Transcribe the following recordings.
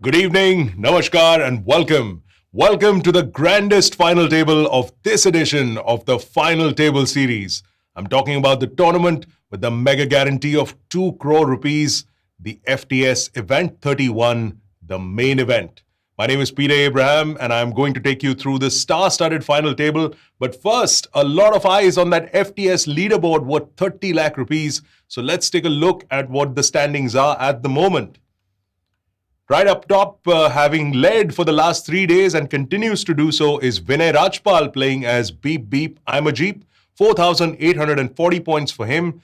Good evening, namaskar, and welcome. Welcome to the grandest final table of this edition of the Final Table series. I'm talking about the tournament with the mega guarantee of 2 crore rupees, the FTS Event 31, the main event. My name is Peter Abraham, and I'm going to take you through the star-studded final table. But first, a lot of eyes on that FTS leaderboard worth 30 lakh rupees. So let's take a look at what the standings are at the moment. Right up top, having led for the last 3 days and continues to do so, is Vinay Rajpal playing as Beep Beep, I'm a Jeep. 4,840 points for him.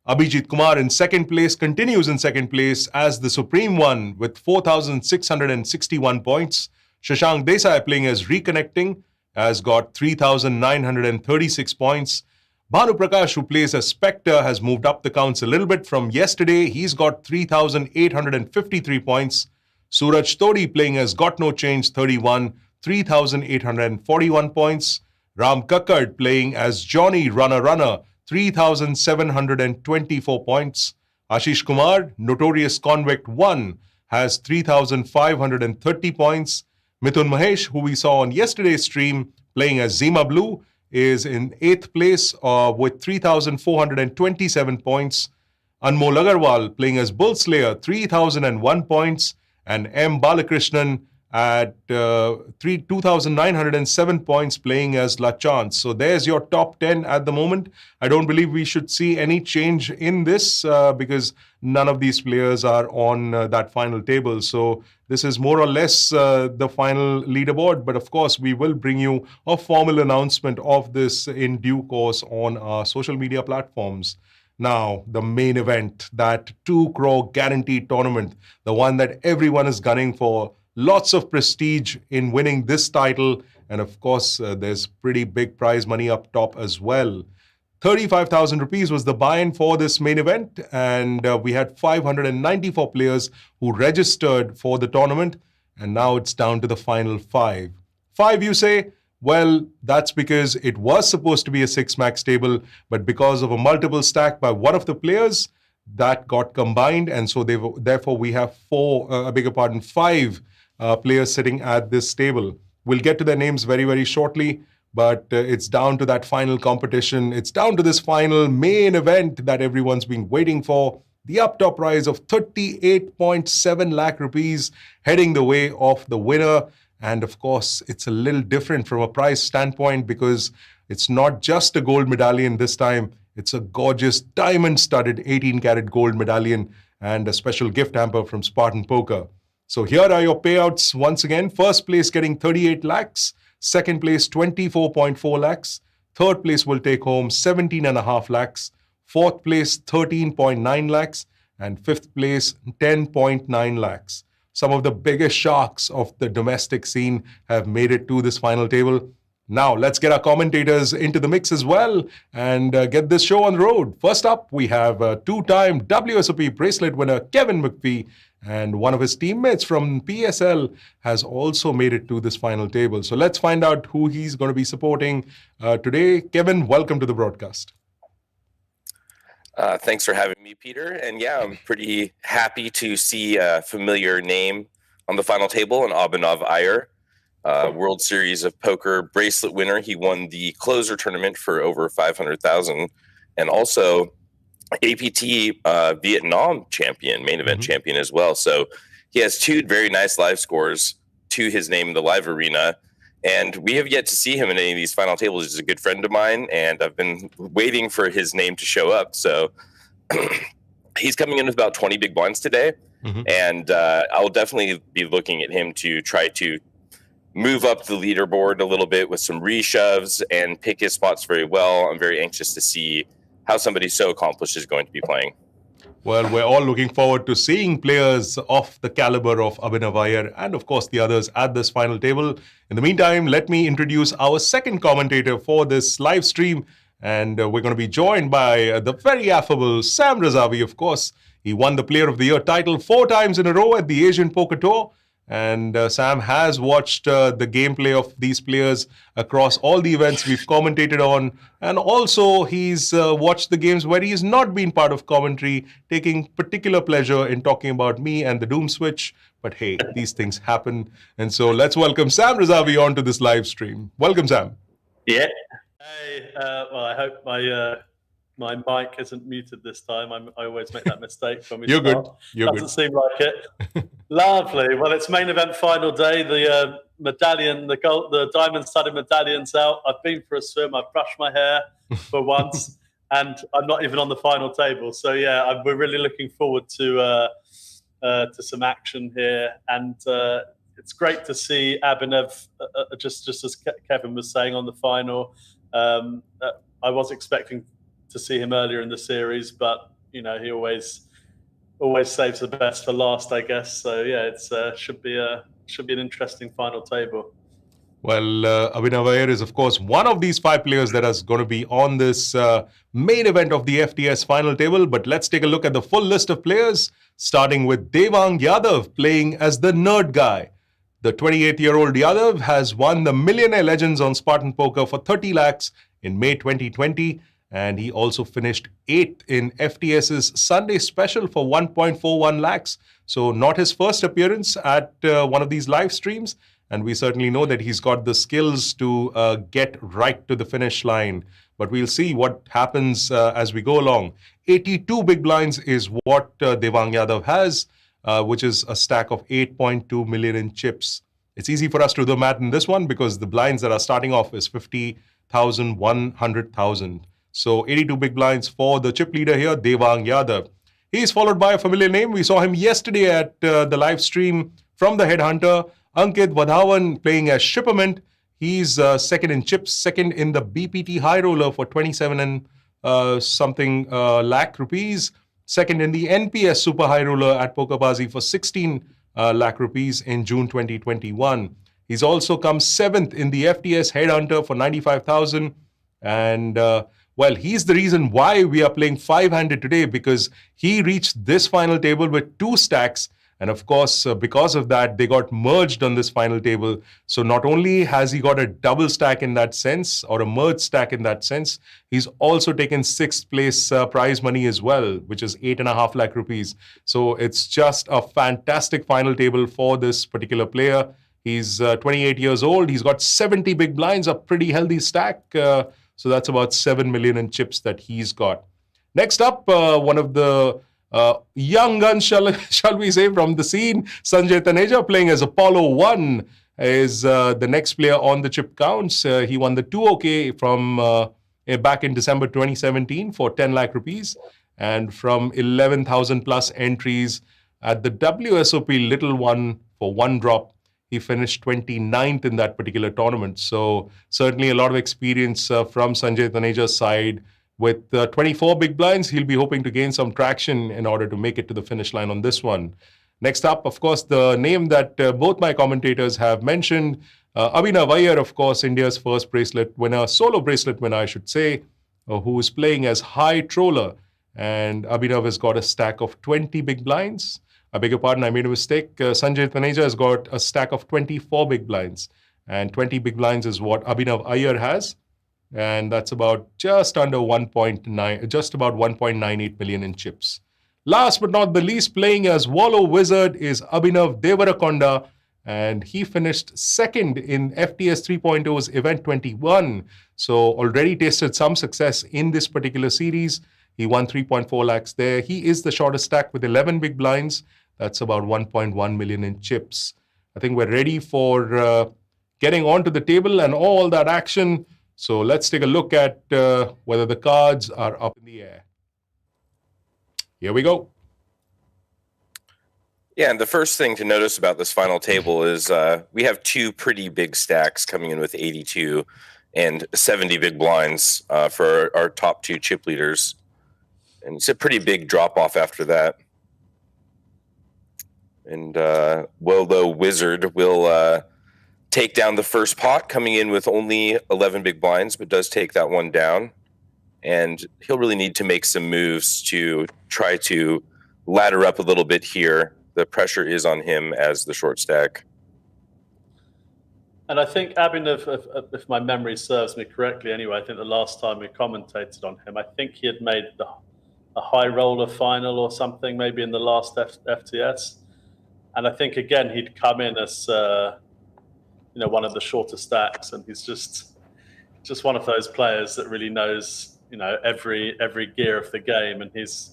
Abhijit Kumar in second place continues in second place as the Supreme One with 4,661 points. Shashank Desai playing as Reconnecting has got 3,936 points. Bhanu Prakash, who plays as Spectre, has moved up the counts a little bit from yesterday. He's got 3,853 points. Suraj Todi playing as Got No Change 31, 3,841 points. Ram Kakkad playing as Johnny Runner, 3,724 points. Ashish Kumar, Notorious Convict 1, has 3,530 points. Mithun Mahesh, who we saw on yesterday's stream playing as Zima Blue, is in 8th place with 3,427 points. Anmol Agarwal playing as Bull Slayer, 3,001 points. And M. Balakrishnan at 2,907 points playing as La Chance. So there's your top 10 at the moment. I don't believe we should see any change in this because none of these players are on that final table. So this is more or less the final leaderboard. But of course, we will bring you a formal announcement of this in due course on our social media platforms. Now, the main event, that 2 crore guaranteed tournament, the one that everyone is gunning for. Lots of prestige in winning this title. And of course, there's pretty big prize money up top as well. 35,000 rupees was the buy-in for this main event. And we had 594 players who registered for the tournament. And now it's down to the final 5. 5, you say? Well, that's because it was supposed to be a 6-max table, but because of a multiple stack by one of the players, that got combined. And so therefore we have 5 players sitting at this table. We'll get to their names very, very shortly, but it's down to that final competition. It's down to this final main event that everyone's been waiting for. The up top prize of 38.7 lakh rupees heading the way of the winner. And of course, it's a little different from a price standpoint because it's not just a gold medallion this time. It's a gorgeous diamond-studded 18-karat gold medallion and a special gift hamper from Spartan Poker. So here are your payouts once again. First place getting 38 lakhs. Second place, 24.4 lakhs. Third place will take home 17.5 lakhs. Fourth place, 13.9 lakhs. And fifth place, 10.9 lakhs. Some of the biggest sharks of the domestic scene have made it to this final table. Now, let's get our commentators into the mix as well and get this show on the road. First up, we have two-time WSOP bracelet winner Kevin McPhee, and one of his teammates from PSL has also made it to this final table. So let's find out who he's going to be supporting today. Kevin, welcome to the broadcast. Thanks for having me, Peter. And yeah, I'm pretty happy to see a familiar name on the final table, an Abhinav Iyer, World Series of Poker bracelet winner. He won the closer tournament for over 500,000, and also APT Vietnam champion, main event champion as well. So he has 2 very nice live scores to his name in the live arena. And we have yet to see him in any of these final tables. He's a good friend of mine, and I've been waiting for his name to show up. So he's coming in with about 20 big blinds today. And I'll definitely be looking at him to try to move up the leaderboard a little bit with some reshoves and pick his spots very well. I'm very anxious to see how somebody so accomplished is going to be playing. Well, we're all looking forward to seeing players of the caliber of Abhinav Iyer and, of course, the others at this final table. In the meantime, let me introduce our second commentator for this live stream. And we're going to be joined by the very affable Sam Razavi, of course. He won the Player of the Year title 4 times in a row at the Asian Poker Tour. And Sam has watched the gameplay of these players across all the events we've commentated on. And also, he's watched the games where he's not been part of commentary, taking particular pleasure in talking about me and the Doom Switch. But hey, these things happen. And so let's welcome Sam Razavi onto this live stream. Welcome, Sam. Yeah. Hey, well, I hope my mic isn't muted this time. I always make that mistake when we You're start. good. You're Doesn't good. seem like it. Lovely. Well, it's main event final day. The medallion, the diamond-studded medallion's out. I've been for a swim. I've brushed my hair for once, and I'm not even on the final table. So yeah, we're really looking forward to some action here, and it's great to see Abhinav. Just as Kevin was saying on the final, I was expecting to see him earlier in the series, but he always saves the best for last, I guess. So yeah, it's should be an interesting final table. Well, Abhinav Iyer is, of course, one of these 5 players that is going to be on this main event of the FTS final table. But let's take a look at the full list of players, starting with Devang Yadav playing as the nerd guy. The 28-year-old Yadav has won the Millionaire Legends on Spartan Poker for 30 lakhs in May 2020. And he also finished 8th in FTS's Sunday special for 1.41 lakhs. So not his first appearance at one of these live streams. And we certainly know that he's got the skills to get right to the finish line. But we'll see what happens as we go along. 82 big blinds is what Devang Yadav has, which is a stack of 8.2 million in chips. It's easy for us to do the math in this one because the blinds that are starting off is 50,000, 100,000. So 82 big blinds for the chip leader here, Devang Yadav. He's followed by a familiar name. We saw him yesterday at the live stream from the Headhunter, Ankit Vadhavan playing as Shipperment. He's second in chips, second in the BPT High Roller for 27 and something lakh rupees. Second in the NPS Super High Roller at Pokerbazi for 16 lakh rupees in June 2021. He's also come 7th in the FTS Headhunter for 95,000. And well, he's the reason why we are playing 5-handed today, because he reached this final table with 2 stacks. And of course, because of that, they got merged on this final table. So not only has he got a double stack in that sense, or a merged stack in that sense, he's also taken 6th place prize money as well, which is 8.5 lakh rupees. So it's just a fantastic final table for this particular player. He's 28 years old. He's got 70 big blinds, a pretty healthy stack. So that's about 7 million in chips that he's got. Next up, one of the young guns, shall we say, from the scene, Sanjay Taneja playing as Apollo 1 is the next player on the chip counts. He won the 2OK from back in December 2017 for 10 lakh rupees. And from 11,000 plus entries at the WSOP Little One for 1 drop, he finished 29th in that particular tournament. So certainly a lot of experience from Sanjay Taneja's side. With 24 big blinds, he'll be hoping to gain some traction in order to make it to the finish line on this one. Next up, of course, the name that both my commentators have mentioned, Abhinav Iyer, of course, India's first bracelet winner, solo bracelet winner, I should say, who is playing as High Troller. And Abhinav has got a stack of 20 big blinds. I beg your pardon, I made a mistake. Sanjay Taneja has got a stack of 24 big blinds. And 20 big blinds is what Abhinav Iyer has. And that's about just under 1.9, just about 1.98 million in chips. Last but not the least, playing as Wallow Wizard is Abhinav Devarakonda. And he finished 2nd in FTS 3.0's Event 21. So already tasted some success in this particular series. He won 3.4 lakhs there. He is the shortest stack with 11 big blinds. That's about 1.1 million in chips. I think we're ready for getting onto the table and all that action. So let's take a look at whether the cards are up in the air. Here we go. Yeah, and the first thing to notice about this final table is we have 2 pretty big stacks coming in with 82 and 70 big blinds for our top 2 chip leaders. And it's a pretty big drop-off after that. And Wallow Wizard will take down the first pot, coming in with only 11 big blinds, but does take that one down. And he'll really need to make some moves to try to ladder up a little bit here the pressure is on him as the short stack. And I think Abhinav, if my memory serves me correctly anyway, I think the last time we commentated on him, I think he had made a high roller final or something, maybe in the last FTS. And I think, again, he'd come in as one of the shorter stacks, and he's just one of those players that really knows every gear of the game, and he's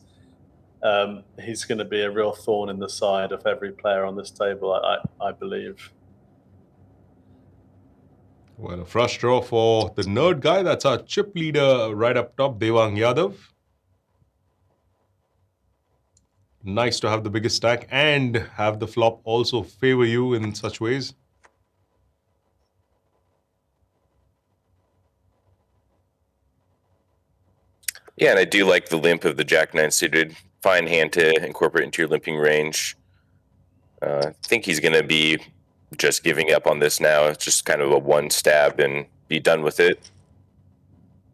going to be a real thorn in the side of every player on this table, I believe. Well, a flush draw for the nerd guy. That's our chip leader right up top, Devang Yadav. Nice to have the biggest stack and have the flop also favor you in such ways. Yeah, and I do like the limp of the Jack-9 suited. Fine hand to incorporate into your limping range. I think he's going to be just giving up on this now. It's just kind of a one stab and be done with it.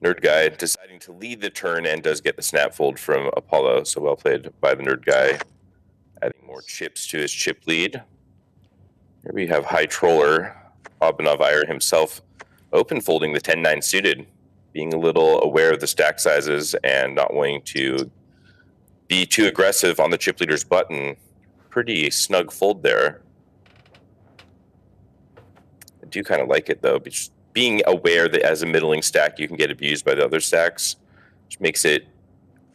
Nerd guy deciding to lead the turn and does get the snap fold from Apollo. So well played by the nerd guy. Adding more chips to his chip lead. Here we have high troller Abhinav Iyer himself open folding the 10-9 suited, being a little aware of the stack sizes and not wanting to be too aggressive on the chip leader's button. Pretty snug fold there. I do kind of like it though, but being aware that as a middling stack you can get abused by the other stacks, which makes it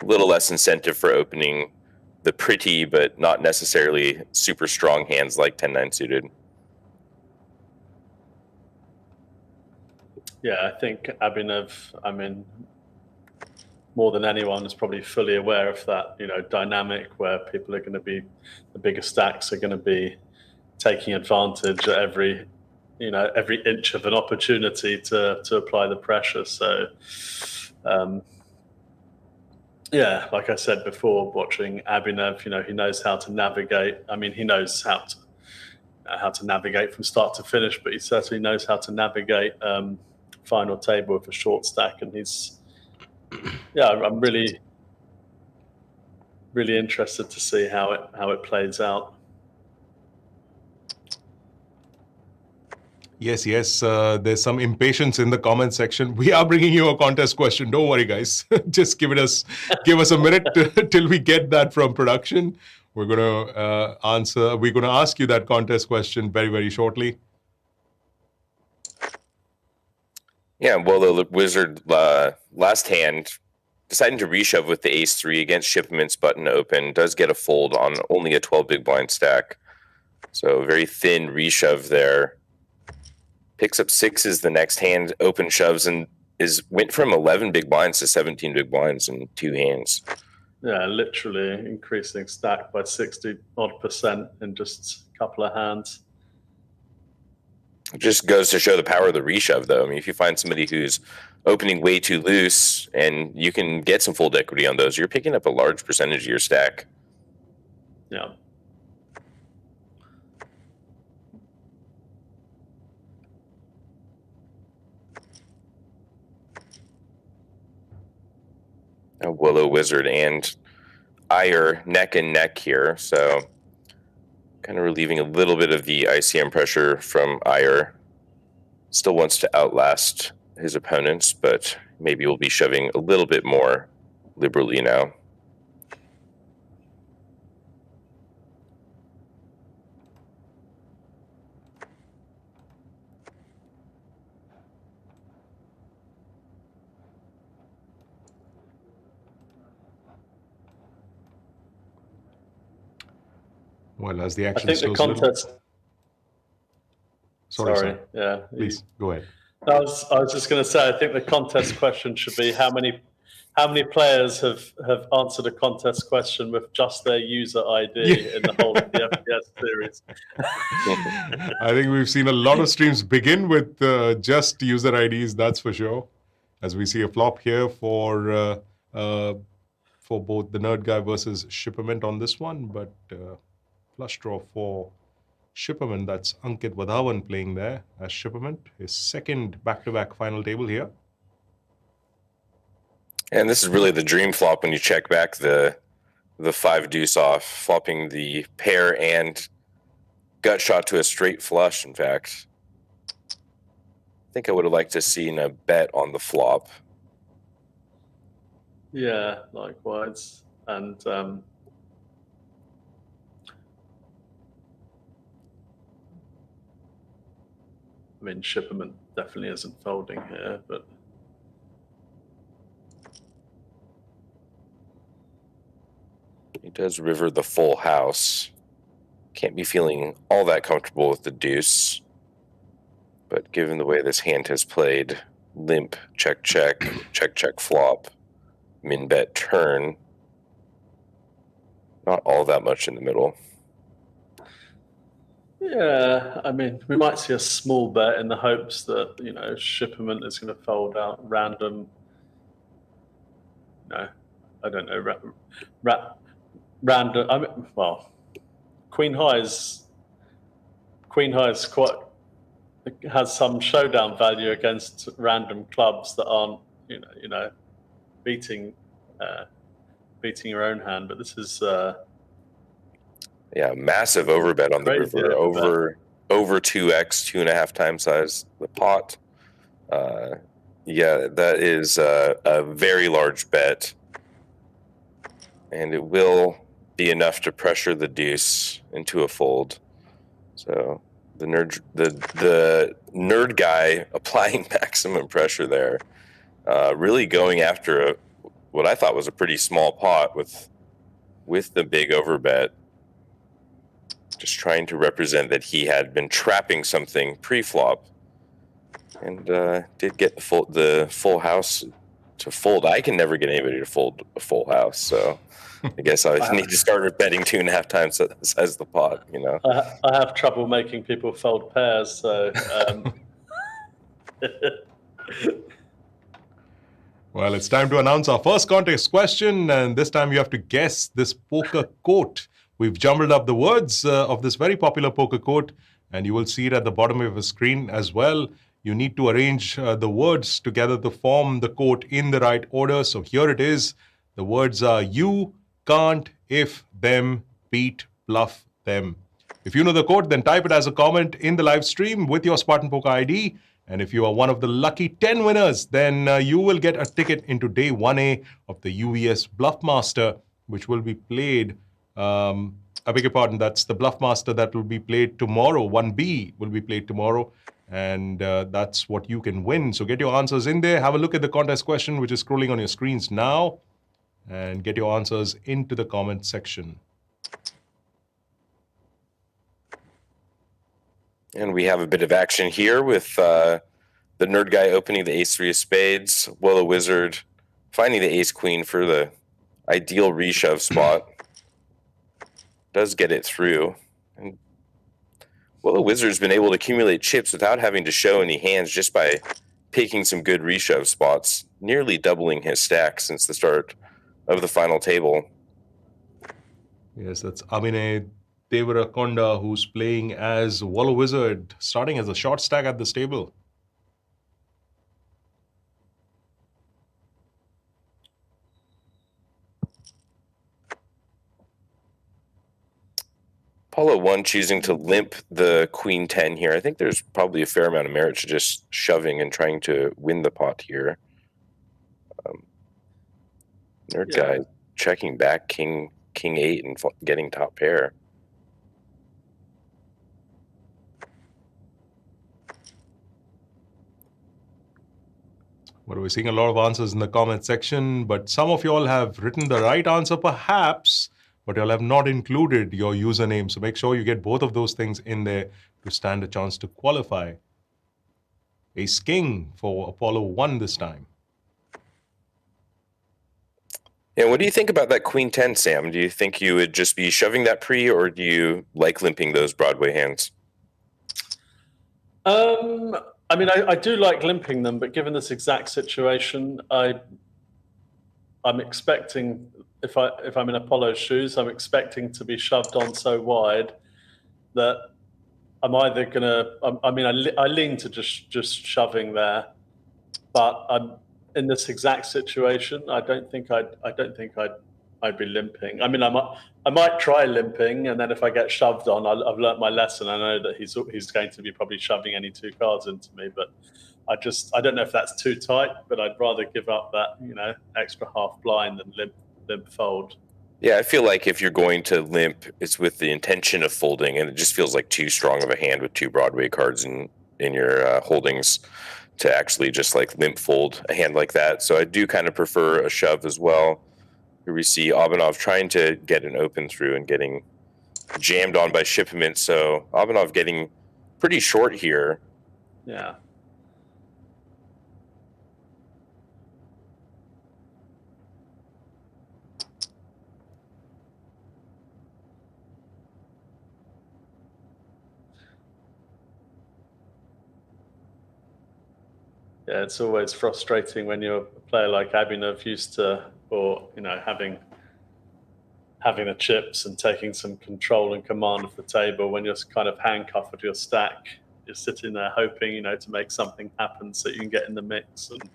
a little less incentive for opening the pretty but not necessarily super strong hands like 10-9 suited. Yeah, I think Abhinav, more than anyone, is probably fully aware of that, dynamic where people are going to be, the bigger stacks are going to be taking advantage at every inch of an opportunity to apply the pressure. So, yeah, like I said before, watching Abhinav, he knows how to navigate. He knows how to navigate from start to finish, but he certainly knows how to navigate final table with a short stack, and I'm really interested to see how it plays out. Yes, there's some impatience in the comment section. We are bringing you a contest question. Don't worry, guys. Just give us a minute till we get that from production. We're gonna ask you that contest question very, very shortly. Yeah, well, the wizard last hand deciding to reshove with the ace-3 against Shipment's button open does get a fold on only a 12 big blind stack. So very thin reshove there. Picks up sixes the next hand, open shoves, and went from 11 big blinds to 17 big blinds in two hands. Yeah, literally increasing stack by 60-odd% in just a couple of hands. It just goes to show the power of the reshove, though. If you find somebody who's opening way too loose and you can get some fold equity on those, you're picking up a large percentage of your stack. Yeah. Willow Wizard and Iyer neck and neck here, so kind of relieving a little bit of the ICM pressure from Iyer. Still wants to outlast his opponents, but maybe will be shoving a little bit more liberally now. Well, as the action I think the contest. Sorry. Yeah. Please go ahead. I was just going to say, I think the contest question should be how many players have answered a contest question with just their user ID in the whole of the FTS series. I think we've seen a lot of streams begin with just user IDs, that's for sure. As we see a flop here for both the Nerd Guy versus Shipment on this one, but flush draw for Shipment. That's Ankit Vadhavan playing there as Shipment, his second back-to-back final table here. And this is really the dream flop when you check back the the 5 deuce off, flopping the pair and gut shot to a straight flush, in fact. I think I would have liked to seen a bet on the flop. Yeah, likewise. And I mean, Shipperman definitely isn't folding here, but he does river the full house. Can't be feeling all that comfortable with the deuce. But given the way this hand has played, limp, check, check, check, check, flop, min bet turn, not all that much in the middle. yeah, I mean, we might see a small bet in the hopes that, you know, Shipperman is going to fold out random, no, I don't know, random, I mean, well, Queen High is quite, has some showdown value against random clubs that aren't, you know, beating your own hand. But this is yeah, massive overbet on the river, over 2x, 2.5 times size the pot. Yeah, that is a very large bet, and it will be enough to pressure the deuce into a fold. So the nerd guy applying maximum pressure there, really going after what I thought was a pretty small pot with the big overbet, just trying to represent that he had been trapping something pre-flop, and did get the full house to fold. I can never get anybody to fold a full house, so I guess I need to start betting 2.5 times the size of the pot. You know, I have trouble making people fold pairs, so. Well, it's time to announce our first contest question, and this time you have to guess this poker quote. We've jumbled up the words of this very popular poker quote, and you will see it at the bottom of the screen as well. You need to arrange the words together to form the quote in the right order. So here it is. The words are: you can't if them beat bluff them. If you know the quote, then type it as a comment in the live stream with your Spartan Poker ID. And if you are one of the lucky 10 winners, then you will get a ticket into day 1A of the UVS Bluffmaster, which will be played. I beg your pardon, that's the Bluffmaster that will be played tomorrow. 1B will be played tomorrow. And that's what you can win. So get your answers in there. Have a look at the contest question, which is scrolling on your screens now. And get your answers into the comment section. and we have a bit of action here with the nerd guy opening the ace-3 of spades, Willow Wizard finding the ace-queen for the ideal reshove spot. Does get it through. And Willow Wizard's been able to accumulate chips without having to show any hands just by picking some good reshove spots, nearly doubling his stack since the start of the final table. Yes, that's Abhinay Devarakonda, who's playing as Wallow Wizard, starting as a short stack at this table. Apollo 1 choosing to limp the Queen 10 here. I think there's probably a fair amount of merit to just shoving and trying to win the pot here. Nerd guy checking back King 8 and getting top pair. Well, we're seeing a lot of answers in the comment section, but some of you all have written the right answer perhaps, but you'll have not included your username. So make sure you get both of those things in there to stand a chance to qualify. Ace King for Apollo 1 this time. Yeah, what do you think about that Queen 10, Sam? Do you think you would just be shoving that pre, or do you like limping those Broadway hands? I mean, I do like limping them, but given this exact situation, I'm expecting, if I'm in Apollo's shoes, I'm expecting to be shoved on so wide that I'm either gonna. I mean, I lean to just shoving there, but I'm in this exact situation. I don't think I'd I'd be limping. I mean, I might try limping, and then if I get shoved on, I've learnt my lesson. I know that he's going to be probably shoving any 2 cards into me, but I don't know if that's too tight. But I'd rather give up that extra half blind than limp fold. Yeah, I feel like if you're going to limp, it's with the intention of folding, and it just feels like too strong of a hand with 2 Broadway cards in your holdings to actually just like limp fold a hand like that. So I do kind of prefer a shove as well. Here we see Abanov trying to get an open through and getting jammed on by shipment. So Abanov getting pretty short here. Yeah. Yeah, it's always frustrating when you're a player like Abhinav used to, or having the chips and taking some control and command of the table. When you're kind of handcuffed with your stack, you're sitting there hoping, to make something happen so you can get in the mix. And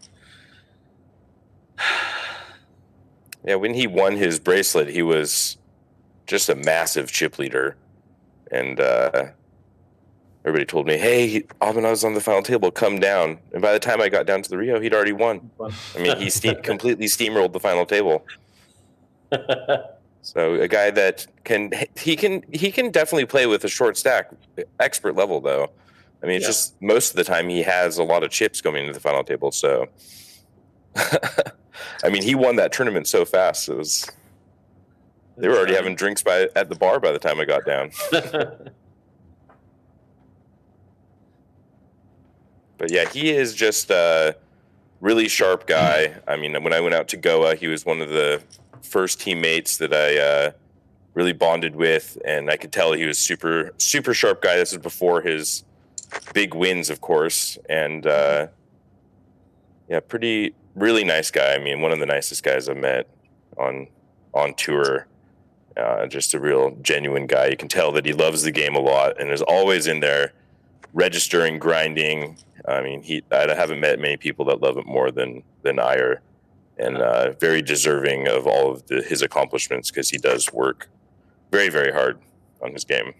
yeah, when he won his bracelet, he was just a massive chip leader, and everybody told me, hey, Abanov's on the final table, come down. And by the time I got down to the Rio, he'd already won. I mean, he completely steamrolled the final table. So a guy that can definitely play with a short stack, expert level though. I mean, it's just most of the time he has a lot of chips going into the final table. So, I mean, he won that tournament so fast. They were already having drinks at the bar by the time I got down. But yeah, he is just a really sharp guy. I mean, when I went out to Goa, he was one of the first teammates that I really bonded with, and I could tell he was super, super sharp guy. This is before his big wins, of course, and yeah, really nice guy. I mean, one of the nicest guys I've met on tour. Just a real genuine guy. You can tell that he loves the game a lot and is always in there registering, grinding. I mean, I haven't met many people that love it more than Iyer, and very deserving of all of his accomplishments because he does work very, very hard on his game.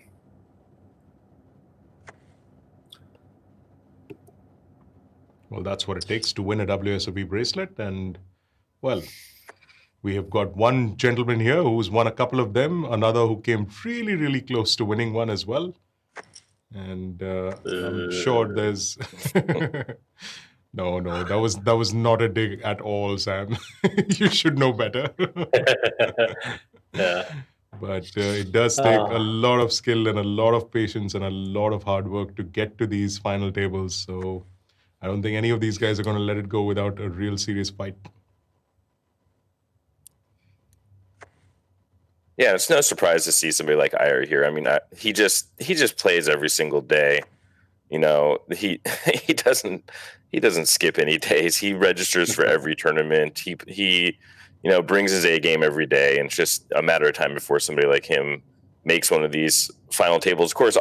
Well, that's what it takes to win a WSOP bracelet. And, well, we have got one gentleman here who's won a couple of them, another who came really, really close to winning one as well. And I'm sure there's... No, that was not a dig at all, Sam. You should know better. Yeah. But it does take a lot of skill and a lot of patience and a lot of hard work to get to these final tables. So I don't think any of these guys are going to let it go without a real serious fight. Yeah, it's no surprise to see somebody like Iyer here. I mean, he just plays every single day. You know, he doesn't skip any days. He registers for every tournament. He brings his A game every day, and it's just a matter of time before somebody like him makes one of these final tables. Of course,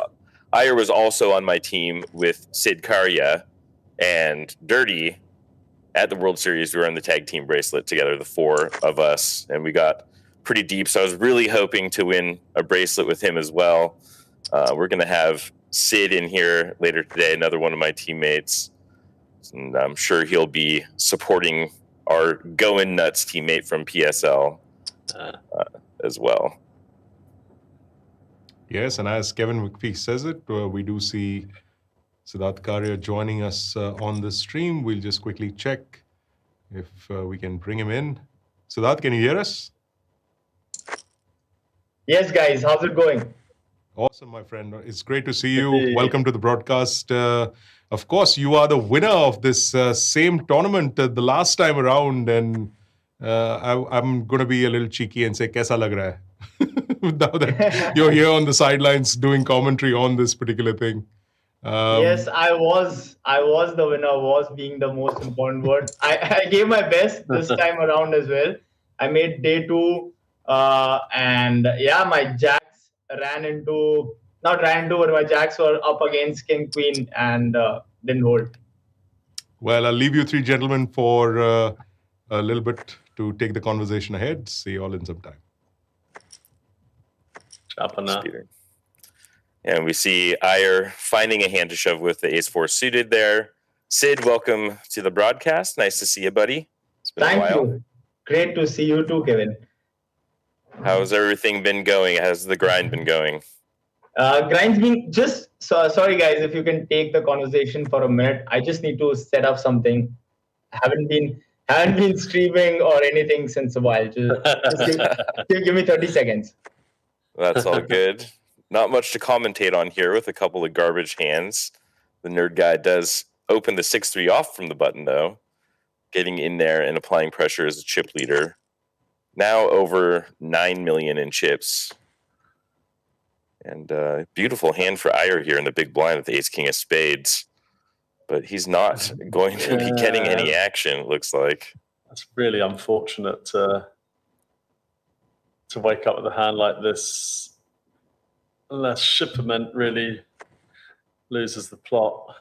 Iyer was also on my team with Sid Karya and Dirty at the World Series. We were on the tag team bracelet together, the 4 of us, and we got pretty deep. So I was really hoping to win a bracelet with him as well. We're going to have Sid in here later today, another one of my teammates, and I'm sure he'll be supporting our Going Nuts teammate from PSL as well. Yes, and as Kevin McPhee says it, we do see Siddharth Karya joining us on the stream. We'll just quickly check if we can bring him in. Siddharth, can you hear us? Yes, guys. How's it going? Awesome, my friend. It's great to see you. Welcome to the broadcast. Of course, you are the winner of this same tournament the last time around, and I'm going to be a little cheeky and say, "Kaisa lag raha hai?" Now that you're here on the sidelines doing commentary on this particular thing. Yes, I was the winner. Was being the most important word. I gave my best this time around as well. I made day 2, and yeah, my jacks but my jacks were up against King Queen and didn't hold. Well, I'll leave you 3 gentlemen for a little bit to take the conversation ahead. See you all in some time. And we see Iyer finding a hand to shove with the ace-4 suited there. Sid, welcome to the broadcast. Nice to see you, buddy. It's been a while. Thank you. Great to see you too, Kevin. How's everything been going? How's the grind been going? Grind's been just... sorry, guys, if you can take the conversation for a minute. I just need to set up something. Haven't been streaming or anything since a while. Just give me 30 seconds. That's all good. Not much to commentate on here with a couple of garbage hands. The nerd guy does open the 6-3 off from the button, though, getting in there and applying pressure as a chip leader. Now over 9 million in chips. And beautiful hand for Iyer here in the big blind with the ace-king of spades. But he's not going to be getting any action, it looks like. That's really unfortunate to wake up with a hand like this. Unless Shipperment really loses the plot.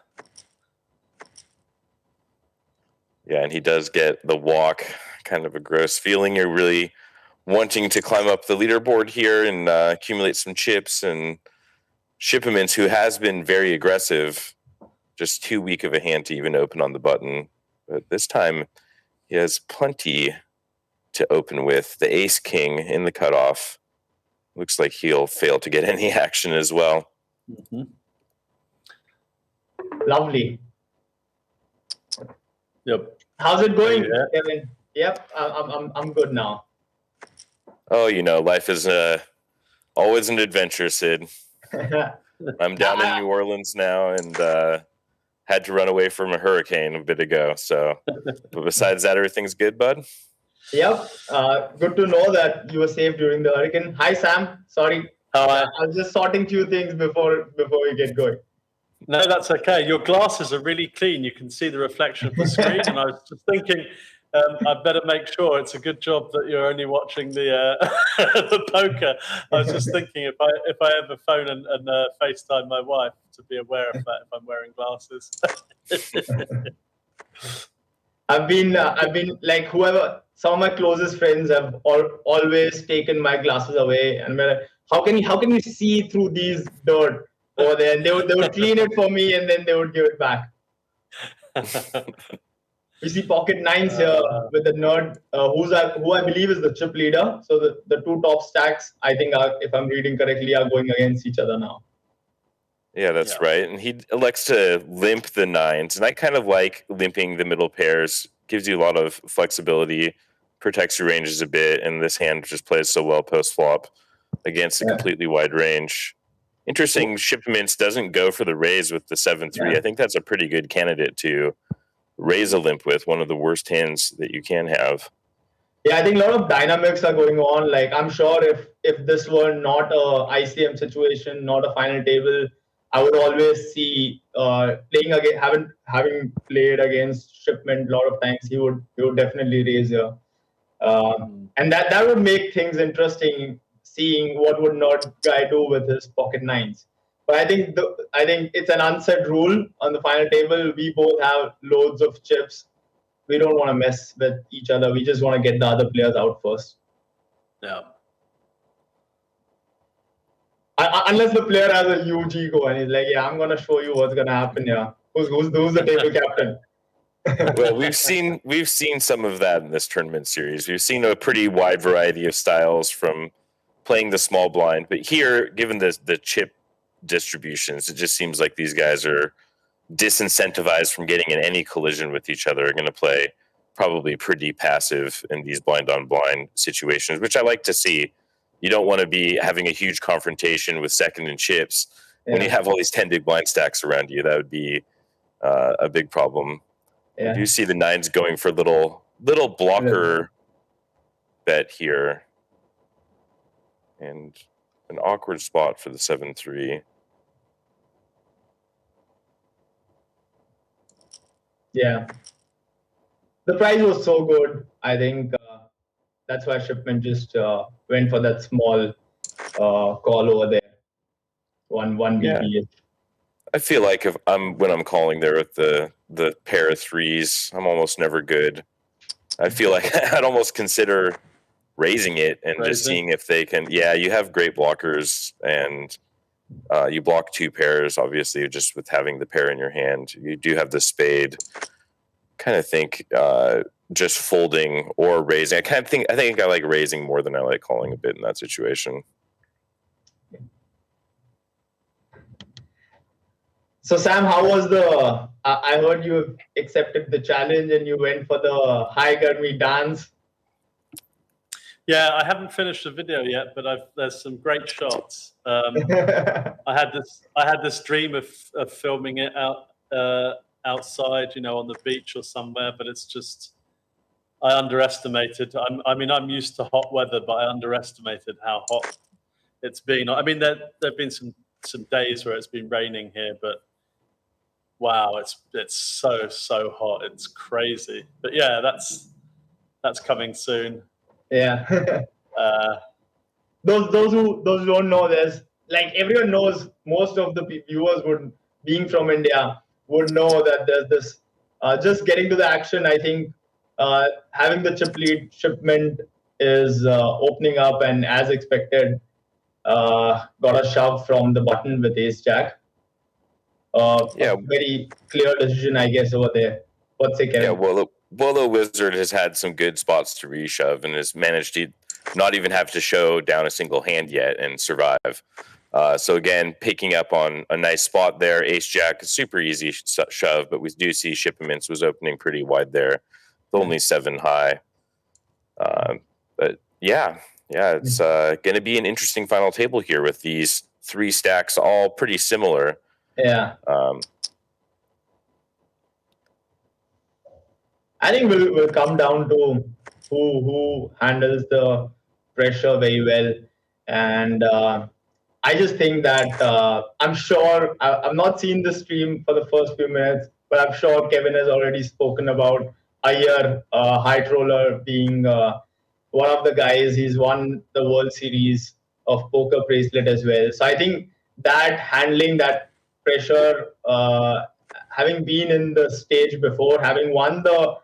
Yeah, and he does get the walk. Kind of a gross feeling. You're really wanting to climb up the leaderboard here and accumulate some chips. And Shipperment, who has been very aggressive, just too weak of a hand to even open on the button. But this time, he has plenty to open with. The ace-king in the cutoff. Looks like he'll fail to get any action as well. Mm-hmm. Lovely. Yep. How's it going, Kevin? Yep, I'm good now. Oh, life is always an adventure, Sid. I'm down in New Orleans now and had to run away from a hurricane a bit ago. So, but besides that, everything's good, bud? Yep. Good to know that you were safe during the hurricane. Hi, Sam. Sorry. I was just sorting few things before we get going. No, that's okay. Your glasses are really clean. You can see the reflection of the screen. And I was just thinking, I'd better make sure it's a good job that you're only watching the the poker. I was just thinking if I ever phone and FaceTime my wife to be aware of that if I'm wearing glasses. I've been like whoever. Some of my closest friends have always taken my glasses away, and they're like, how can you see through these dirt over there? And they would clean it for me, and then they would give it back. We see pocket nines here with the nerd, who I believe is the chip leader. So the two top stacks, I think, if I'm reading correctly, are going against each other now. Yeah, that's right. And he elects to limp the nines, and I kind of like limping the middle pairs. Gives you a lot of flexibility, protects your ranges a bit, and this hand just plays so well post-flop against a completely wide range. Interesting, Shipperments doesn't go for the raise with the 7-3. Yeah. I think that's a pretty good candidate to raise a limp with, one of the worst hands that you can have. Yeah, I think a lot of dynamics are going on. Like, I'm sure if this were not a ICM situation, not a final table, I would always see playing again, having played against Shipment a lot of times, he would definitely raise here, and that would make things interesting. Seeing what would not guy do with his pocket nines, but I think it's an unsaid rule on the final table. We both have loads of chips. We don't want to mess with each other. We just want to get the other players out first. Yeah. Unless the player has a huge ego and he's like, yeah, I'm going to show you what's going to happen here. Who's the table captain? Well, we've seen some of that in this tournament series. We've seen a pretty wide variety of styles from playing the small blind. But here, given the chip distributions, it just seems like these guys are disincentivized from getting in any collision with each other, are going to play probably pretty passive in these blind-on-blind situations, which I like to see. You don't want to be having a huge confrontation with second and chips when you have all these 10 big blind stacks around you. That would be a big problem. Yeah. I do see the nines going for little blocker bet here. And an awkward spot for the 7-3. Yeah. The price was so good. I think that's why Shipment just went for that small call over there. One BP. I feel like when I'm calling there with the pair of threes, I'm almost never good. I feel like I'd almost consider raising it and just seeing if they can. Yeah, you have great blockers, and you block 2 pairs, obviously, just with having the pair in your hand. You do have the spade. Kind of think just folding or raising. I think I like raising more than I like calling a bit in that situation. So Sam, how was the? I heard you accepted the challenge and you went for the high garmi dance. Yeah, I haven't finished the video yet, but there's some great shots. I had this dream of filming it outside, on the beach or somewhere, but it's just I underestimated. I'm used to hot weather, but I underestimated how hot it's been. I mean, there've been some days where it's been raining here, but wow, it's so hot. It's crazy. But yeah, that's coming soon. Yeah. Those who don't know, there's like everyone knows. Most of the viewers being from India would know that there's this. Just getting to the action, I think having the chip lead shipment is opening up, and as expected, got a shove from the button with Ace Jack. Very clear decision, I guess, over there. What's it, Kevin? Yeah, Wolo Wizard has had some good spots to reshove and has managed to not even have to show down a single hand yet and survive. So again, picking up on a nice spot there. Ace Jack, super easy shove, but we do see Shipments was opening pretty wide there, only 7 high. But yeah, it's going to be an interesting final table here with these 3 stacks all pretty similar. Yeah. I think we'll come down to who handles the pressure very well, and I just think that I'm sure I've not seen the stream for the first few minutes, but I'm sure Kevin has already spoken about Iyer, High Roller, being one of the guys. He's won the World Series of Poker Bracelet as well. So I think that handling that pressure, having been in the stage before, having won the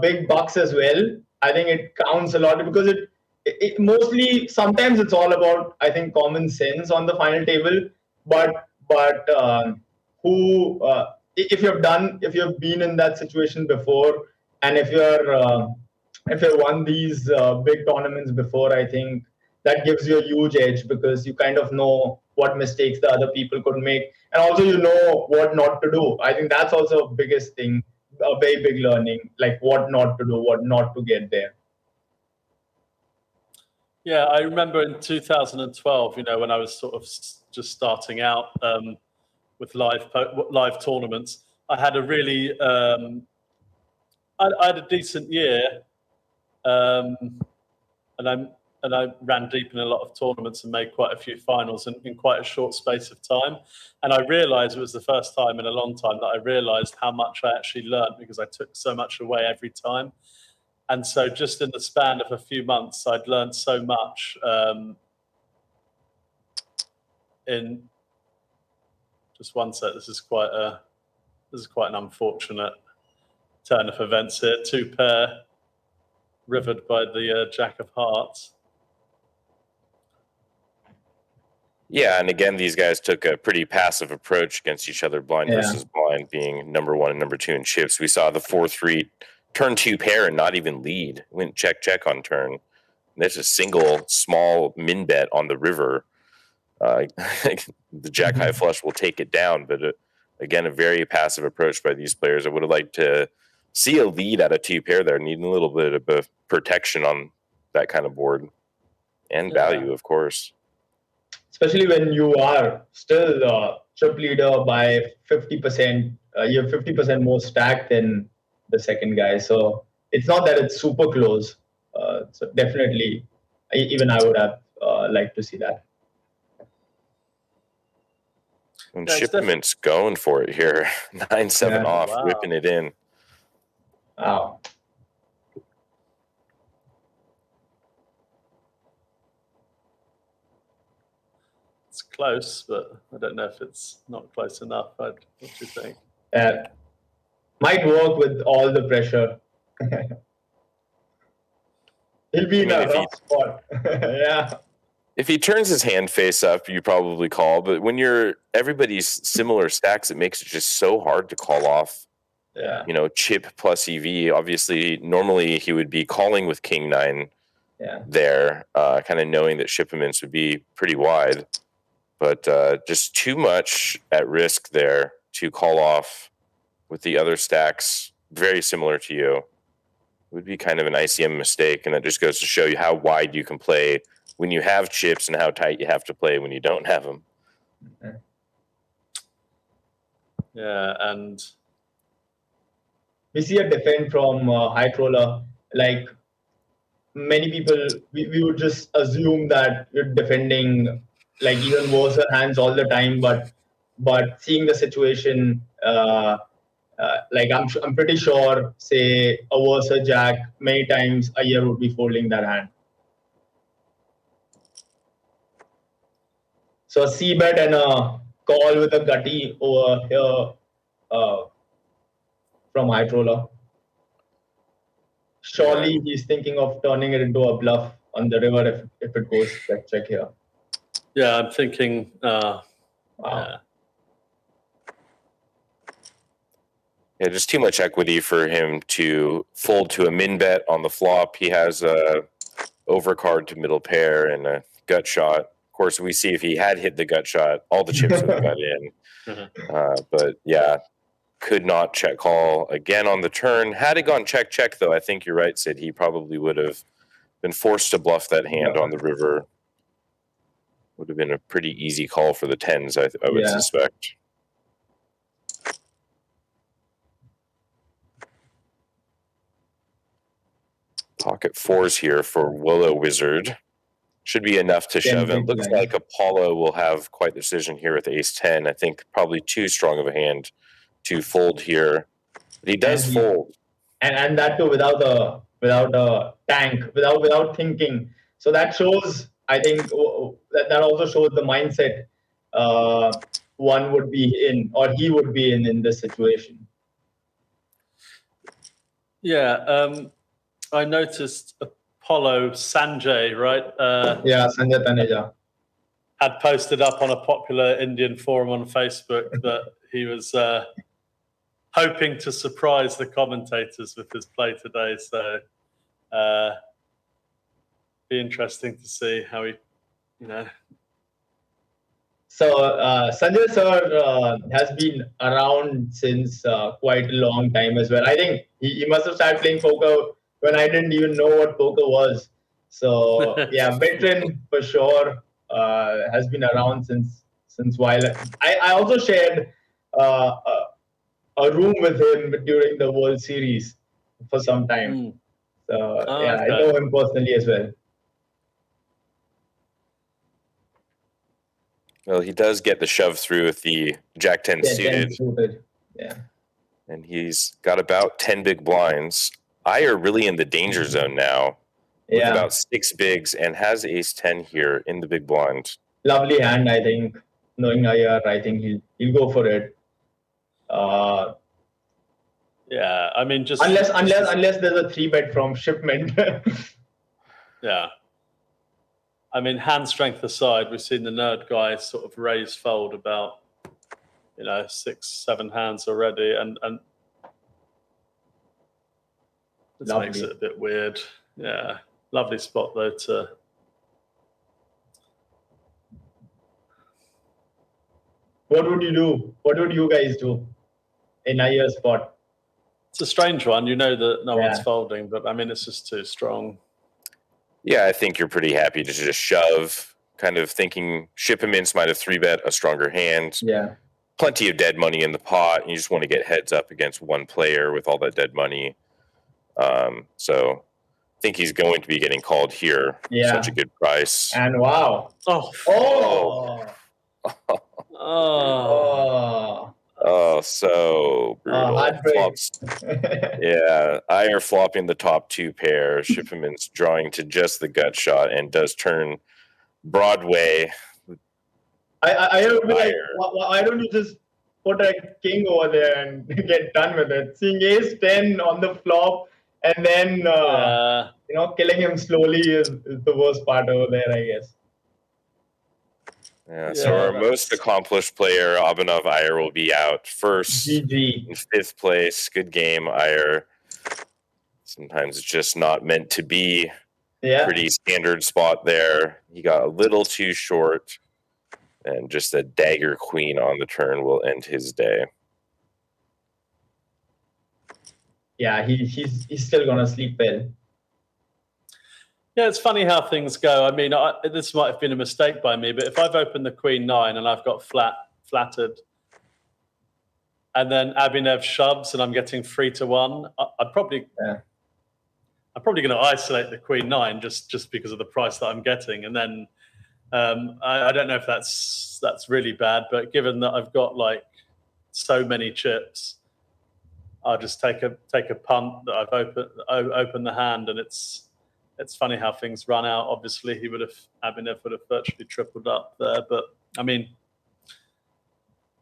big bucks as well, I think it counts a lot, because it mostly, sometimes it's all about, I think, common sense on the final table. But if you've been in that situation before, and if you've won these big tournaments before, I think that gives you a huge edge, because you kind of know what mistakes the other people could make, and also you know what not to do. I think that's also the biggest thing, a very big learning, like what not to do, what not to get there. Yeah, I remember in 2012, when I was sort of just starting out with live tournaments, I had a really, I had a decent year, and I ran deep in a lot of tournaments and made quite a few finals in quite a short space of time. And I realized it was the first time in a long time that I realized how much I actually learned, because I took so much away every time. And so just in the span of a few months, I'd learned so much in just one set. This is quite an unfortunate turn of events here. 2 pair rivered by the Jack of Hearts. Yeah, and again, these guys took a pretty passive approach against each other, blind versus blind, being number 1 and number 2 in chips. We saw the 4-3 turn 2 pair and not even lead. Went check on turn. And there's a single small min bet on the river. The Jack high flush will take it down, but again, a very passive approach by these players. I would have liked to see a lead out of 2 pair there, needing a little bit of protection on that kind of board, and value, of course. Especially when you are still chip leader by 50%, you have 50% more stack than the second guy. So it's not that it's super close. So definitely, even I would have liked to see that. And Shipment's going for it here. 9-7 off, whipping it in. Wow. It's close, but I don't know if it's not close enough. What do you think? Might work with all the pressure. He'll be in I mean, a rough spot. Yeah. If he turns his hand face up, you probably call. But when everybody's similar stacks, it makes it just so hard to call off. Yeah. You know, chip plus EV. Obviously, normally he would be calling with King 9 there, kind of knowing that shipments would be pretty wide. But just too much at risk there to call off with the other stacks very similar to you. It would be kind of an ICM mistake, and that just goes to show you how wide you can play when you have chips and how tight you have to play when you don't have them. Yeah, and we see a defend from high roller. Like many people, we would just assume that you're defending like even worse hands all the time. But seeing the situation, like I'm pretty sure, say a worse jack many times a year would be folding that hand. So a C bet and a call with a gutty over here from high roller. Surely he's thinking of turning it into a bluff on the river if it goes check here. Yeah, I'm thinking. Wow. Yeah, just too much equity for him to fold to a min bet on the flop. He has a overcard to middle pair and a gut shot. Of course, we see if he had hit the gut shot, all the chips would have got in. But yeah, could not check call again on the turn. Had it gone check, though, I think you're right, Sid. He probably would have been forced to bluff that hand on the river. Would have been a pretty easy call for the tens, I would suspect. Pocket fours here for Willow Wizard. Should be enough to shove in. Looks like Apollo will have quite the decision here with ace 10. I think probably too strong of a hand to fold here. But he does fold. And that too without a tank, without thinking. So that shows, I think, that also shows the mindset one would be in, or he would be in this situation. Yeah, I noticed Apollo Sanjay, right? Sanjay Taneja had posted up on a popular Indian forum on Facebook that he was hoping to surprise the commentators with his play today. So be interesting to see how he, So Sanjay sir has been around since quite a long time as well. I think he must have started playing poker when I didn't even know what poker was. So yeah, veteran for sure. Has been around since while. I also shared a room with him during the World Series for some time. So okay. I know him personally as well. Well, he does get the shove through with the Jack 10 suited. Yeah. And he's got about 10 big blinds. Iyer really in the danger zone now. With about 6 bigs and has ace 10 here in the big blind. Lovely hand, I think. Knowing Iyer, I think he'll go for it. Yeah, I mean, just unless there's a 3-bet from shipment. Yeah. I mean, hand strength aside, we've seen the nerd guy sort of raise fold about, 6-7 hands already, and this makes it a bit weird. Yeah, lovely spot though to. What would you do? What would you guys do in Iyer's spot? It's a strange one. You know that no one's folding, but I mean, it's just too strong. Yeah, I think you're pretty happy to just shove, kind of thinking Shippermints might have 3-bet a stronger hand. Yeah. Plenty of dead money in the pot, and you just want to get heads up against one player with all that dead money. So I think he's going to be getting called here. Yeah. Such a good price. And wow. Oh, so brutal. Yeah, Iyer flopping the top 2 pairs. Shipperman's drawing to just the gut shot and does turn Broadway. I would be like, why don't you just put a king over there and get done with it? Seeing ace 10 on the flop, and then killing him slowly is the worst part over there, I guess. Yeah, so our most accomplished player, Abhinav Iyer, will be out first. GG. In 5th place. Good game, Iyer. Sometimes it's just not meant to be. Yeah. Pretty standard spot there. He got a little too short, and just a dagger queen on the turn will end his day. Yeah, he's still gonna sleep well. Yeah, it's funny how things go. I mean, this might have been a mistake by me, but if I've opened the Queen 9 and I've got flattered, and then Abhinav shoves and I'm getting 3-1, I'm probably going to isolate the Queen 9 just because of the price that I'm getting, and then I don't know if that's really bad, but given that I've got like so many chips, I'll just take a punt that I've opened the hand, and it's funny how things run out. Obviously, Abhinav would have virtually tripled up there, but I mean,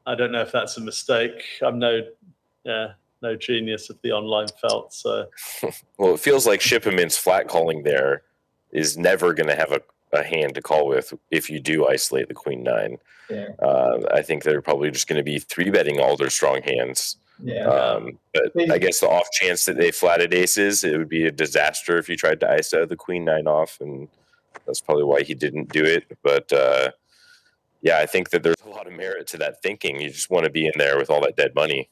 I don't know if that's a mistake. I'm no genius of the online felt. So, well, it feels like Shipperman's flat calling there is never going to have a hand to call with if you do isolate the Queen 9. Yeah. I think they're probably just going to be 3-betting all their strong hands. Yeah. But I guess the off chance that they flatted aces, it would be a disaster if you tried to ISO the Queen 9 off, and that's probably why he didn't do it. But yeah, I think that there's a lot of merit to that thinking. You just want to be in there with all that dead money.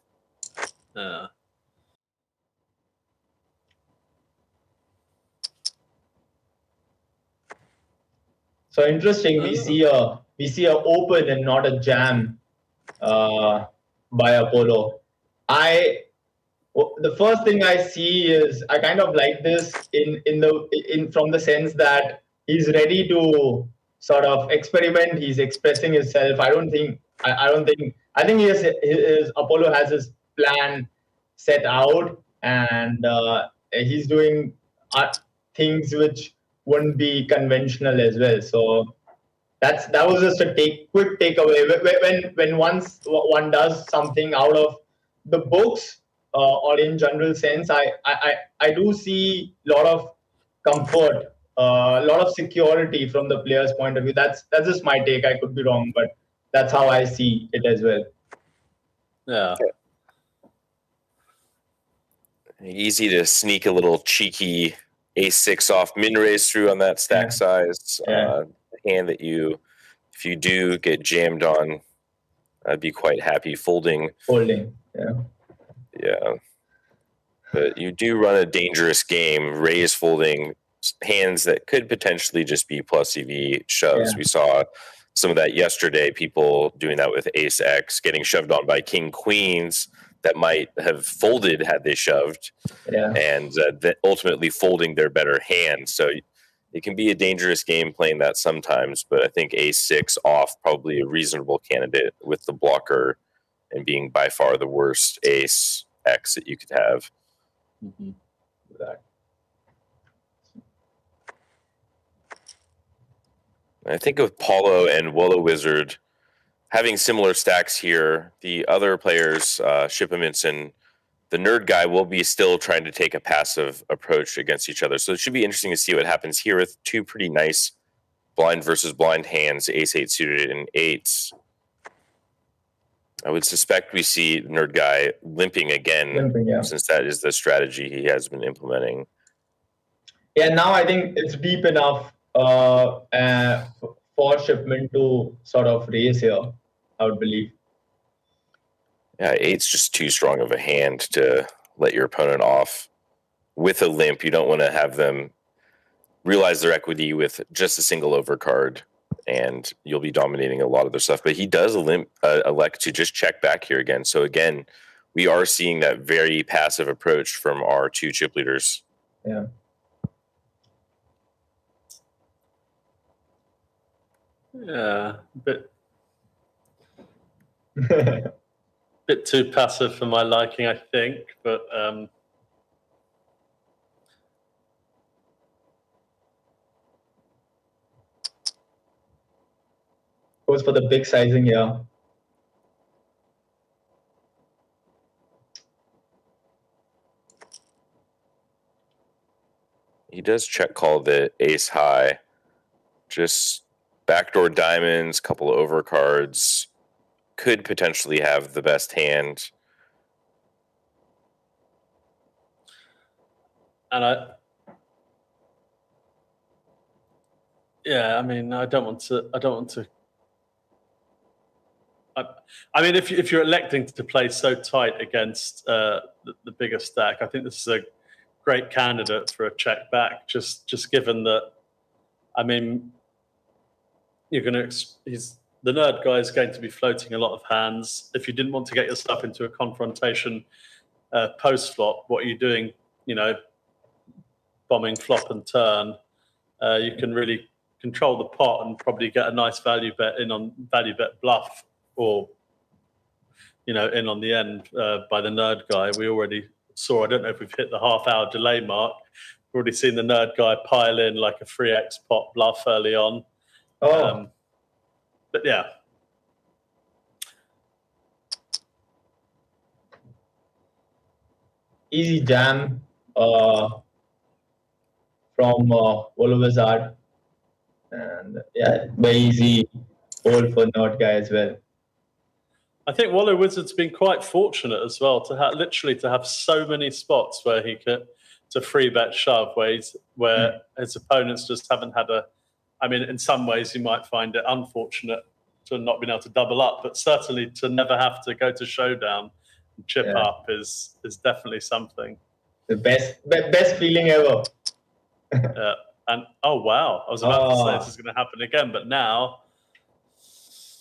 So interesting. We see a open and not a jam by Apollo. The first thing I see is I kind of like this from the sense that he's ready to sort of experiment. He's expressing himself. I think his Apollo has his plan set out, and he's doing things which wouldn't be conventional as well. So that was just a quick takeaway. When once one does something out of the books or in general sense, I do see a lot of comfort, a lot of security from the player's point of view. That's just my take. I could be wrong, but that's how I see it as well. Yeah. Easy to sneak a little cheeky ace-6 off min-raise through on that stack size. Hand that if you do get jammed on, I'd be quite happy folding. Yeah. But you do run a dangerous game, raise folding hands that could potentially just be plus EV shoves. We saw some of that yesterday, people doing that with ace-X, getting shoved on by king queens that might have folded had they shoved, and ultimately folding their better hand. So it can be a dangerous game playing that sometimes, but I think ace-6 off probably a reasonable candidate with the blocker and being by far the worst ace-X that you could have. Mm-hmm. I think of Paulo and Wolo Wizard having similar stacks here. The other players, Shipperman and the Nerd Guy, will be still trying to take a passive approach against each other. So it should be interesting to see what happens here with two pretty nice blind versus blind hands, ace-8 suited and eights. I would suspect we see Nerd Guy limping again, since that is the strategy he has been implementing. Yeah, now I think it's deep enough for Shipment to sort of raise here, I would believe. Yeah, eight's just too strong of a hand to let your opponent off with a limp. You don't want to have them realize their equity with just a single overcard, and you'll be dominating a lot of their stuff. But he does elect to just check back here again. So again, we are seeing that very passive approach from our two chip leaders. Yeah. Yeah, bit too passive for my liking, I think. But goes for the big sizing here. he does check call the ace high. Just backdoor diamonds, couple of overcards. Could potentially have the best hand. And I don't want to. I mean, if you're electing to play so tight against the bigger stack, I think this is a great candidate for a check back. Just given that, I mean, the nerd guy is going to be floating a lot of hands. If you didn't want to get yourself into a confrontation post flop, what are you doing? You know, bombing flop and turn. You can really control the pot and probably get a nice value bet bluff, or in on the end by the nerd guy. We already saw, I don't know if we've hit the half-hour delay mark. We've already seen the nerd guy pile in like a 3x pot bluff early on. But yeah. Easy jam from Volo Wizard. And yeah, very easy hold for nerd guy as well. I think Wallow Wizard's been quite fortunate as well to have so many spots where he could to free bet shove, where his opponents just haven't had a. I mean, in some ways, you might find it unfortunate to not being able to double up, but certainly to never have to go to showdown and chip up is definitely something. The best feeling ever. And oh wow, I was about to say this is going to happen again, but now.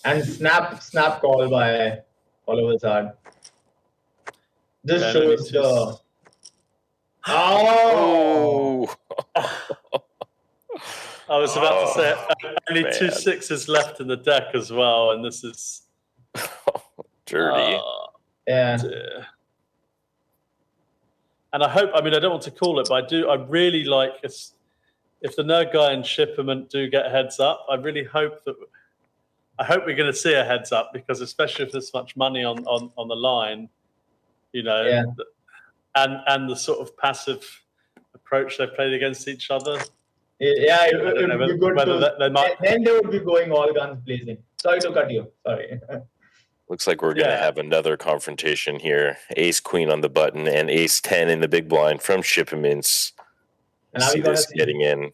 And snap call by Volo Wizard. This shows the. Oh! I was about to say only 2 sixes left in the deck as well, and this is dirty. Yeah. Dear. And I hope. I mean, I don't want to call it, but I really like if the nerd guy and Shipperman do get heads up. I really hope that. I hope we're going to see a heads up, because especially if there's much money on the line, and the sort of passive approach they played against each other. Yeah, it would be good. Then they would be going all guns blazing. Sorry to cut you. Sorry. Looks like we're going to have another confrontation here. Ace Queen on the button and Ace 10 in the big blind from Shippermans. And now see this getting in.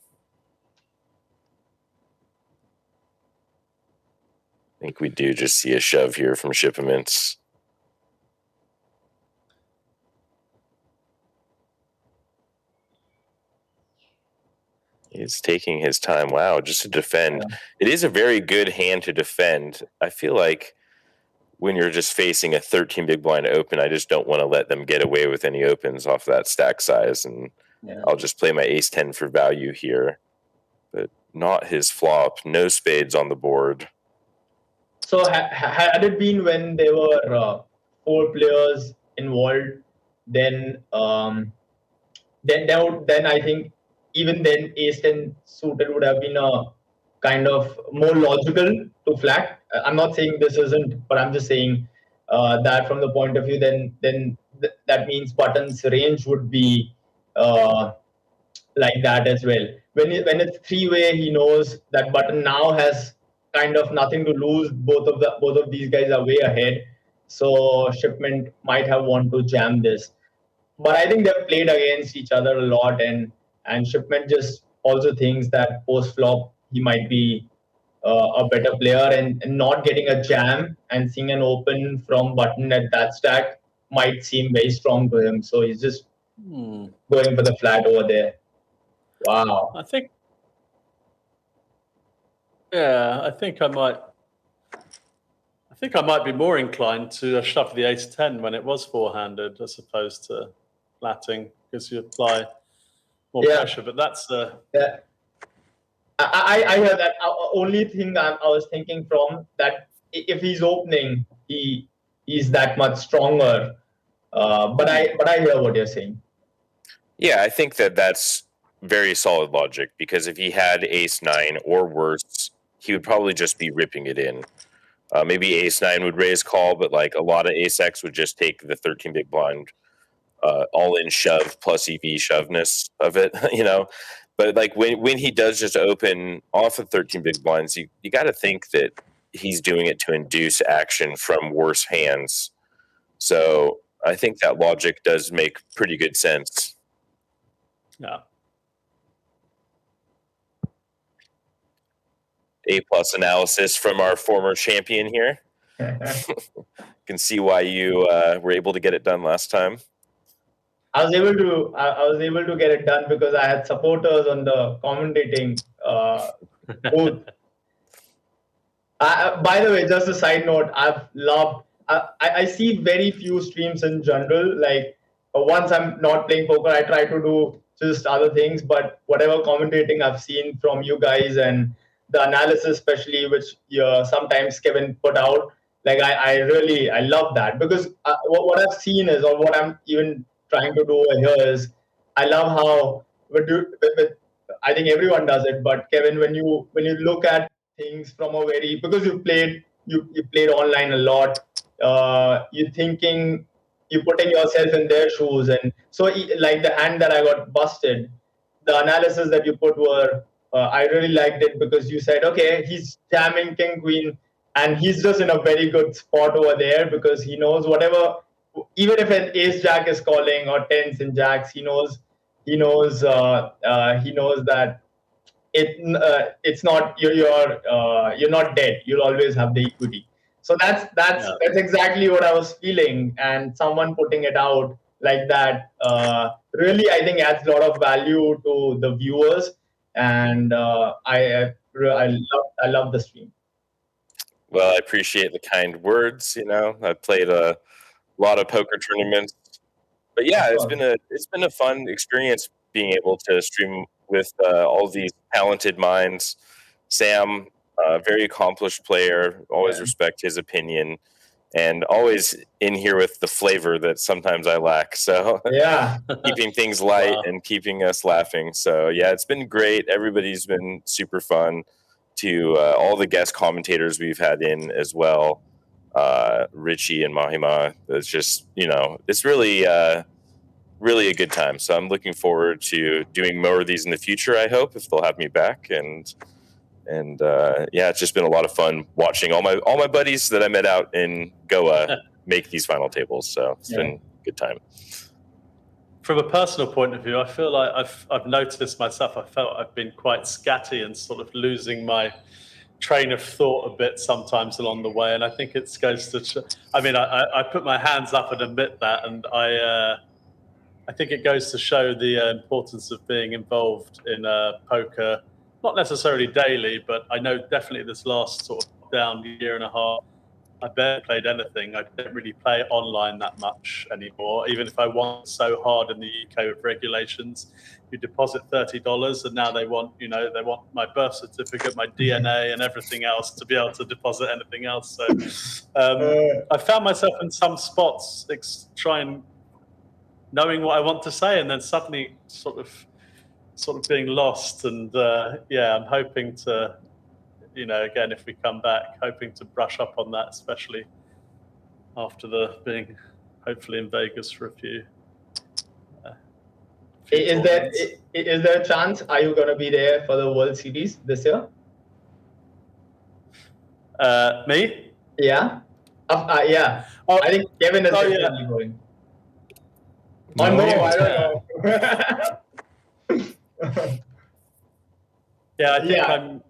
I think we do just see a shove here from Shippermans. He's taking his time. Wow, just to defend. Yeah. It is a very good hand to defend. I feel like when you're just facing a 13 big blind open, I just don't want to let them get away with any opens off that stack size. And I'll just play my Ace 10 for value here. But not his flop. No spades on the board. So had it been when there were 4 players involved, then I think even then Ace 10 suited would have been a kind of more logical to flat. I'm not saying this isn't, but I'm just saying that from the point of view, then that means button's range would be like that as well. When it's 3-way, he knows that button now has kind of nothing to lose. Both of these guys are way ahead, so Shipment might have wanted to jam this. But I think they've played against each other a lot, and Shipment just also thinks that post flop he might be a better player, and not getting a jam and seeing an open from button at that stack might seem very strong to him. So he's just going for the flat over there. Wow. I think I might be more inclined to shove the Ace 10 when it was four-handed as opposed to flatting, because you apply more pressure. But that's I hear that. Only thing I was thinking from that, if he's opening, he's that much stronger. But I hear what you're saying. Yeah, I think that's very solid logic, because if he had Ace 9 or worse, he would probably just be ripping it in. Maybe Ace 9 would raise call, but like a lot of Ace X would just take the 13 big blind all-in shove plus EV shoveness of it, you know. But like when he does just open off of 13 big blinds, you got to think that he's doing it to induce action from worse hands. So I think that logic does make pretty good sense. Yeah. A+ analysis from our former champion here. Can see why you were able to get it done last time. I was able to get it done because I had supporters on the commentating booth. By the way, just a side note, I see very few streams in general. Like once I'm not playing poker, I try to do just other things. But whatever commentating I've seen from you guys and the analysis, especially which sometimes Kevin put out, like I love that, because what I've seen is, or what I'm even trying to do over here is, I love how I think everyone does it, but Kevin, when you look at things from a very, because you played online a lot, you're putting yourself in their shoes, and so like the hand that I got busted, the analysis that you put were, I really liked it, because you said, okay, he's jamming king queen and he's just in a very good spot over there, because he knows whatever, even if an ace jack is calling or tens and jacks, he knows that it's not, you're not dead. You'll always have the equity. So that's exactly what I was feeling, and someone putting it out like that really, I think, adds a lot of value to the viewers, and I love the stream. Well, I appreciate the kind words. You know, I've played a lot of poker tournaments, but yeah, it's been a fun experience being able to stream with all these talented minds. Sam, very accomplished player, always respect his opinion, and always in here with the flavor that sometimes I lack. So keeping things light and keeping us laughing. So yeah, it's been great. Everybody's been super fun. To all the guest commentators we've had in as well, Richie and Mahima. It's just, you know, it's really really a good time. So I'm looking forward to doing more of these in the future, I hope, if they'll have me back. And yeah, it's just been a lot of fun watching all my buddies that I met out in Goa make these final tables. So it's been a good time. From a personal point of view, I feel like I've noticed myself, I felt I've been quite scatty and sort of losing my train of thought a bit sometimes along the way. And I think it goes to, I mean, I put my hands up and admit that, and I think it goes to show the importance of being involved in poker, not necessarily daily, but I know definitely this last sort of down year and a half, I barely played anything. I don't really play online that much anymore, even if I want so hard in the UK with regulations. You deposit $30 and now they want my birth certificate, my DNA and everything else to be able to deposit anything else. So I found myself in some spots knowing what I want to say, and then suddenly sort of being lost. And I'm hoping to, again, if we come back, hoping to brush up on that, especially after being hopefully in Vegas for a few. Is there a chance? Are you going to be there for the World Series this year? Me? Yeah. Yeah. Oh, I think Kevin is definitely going. No, I don't know. Yeah, I think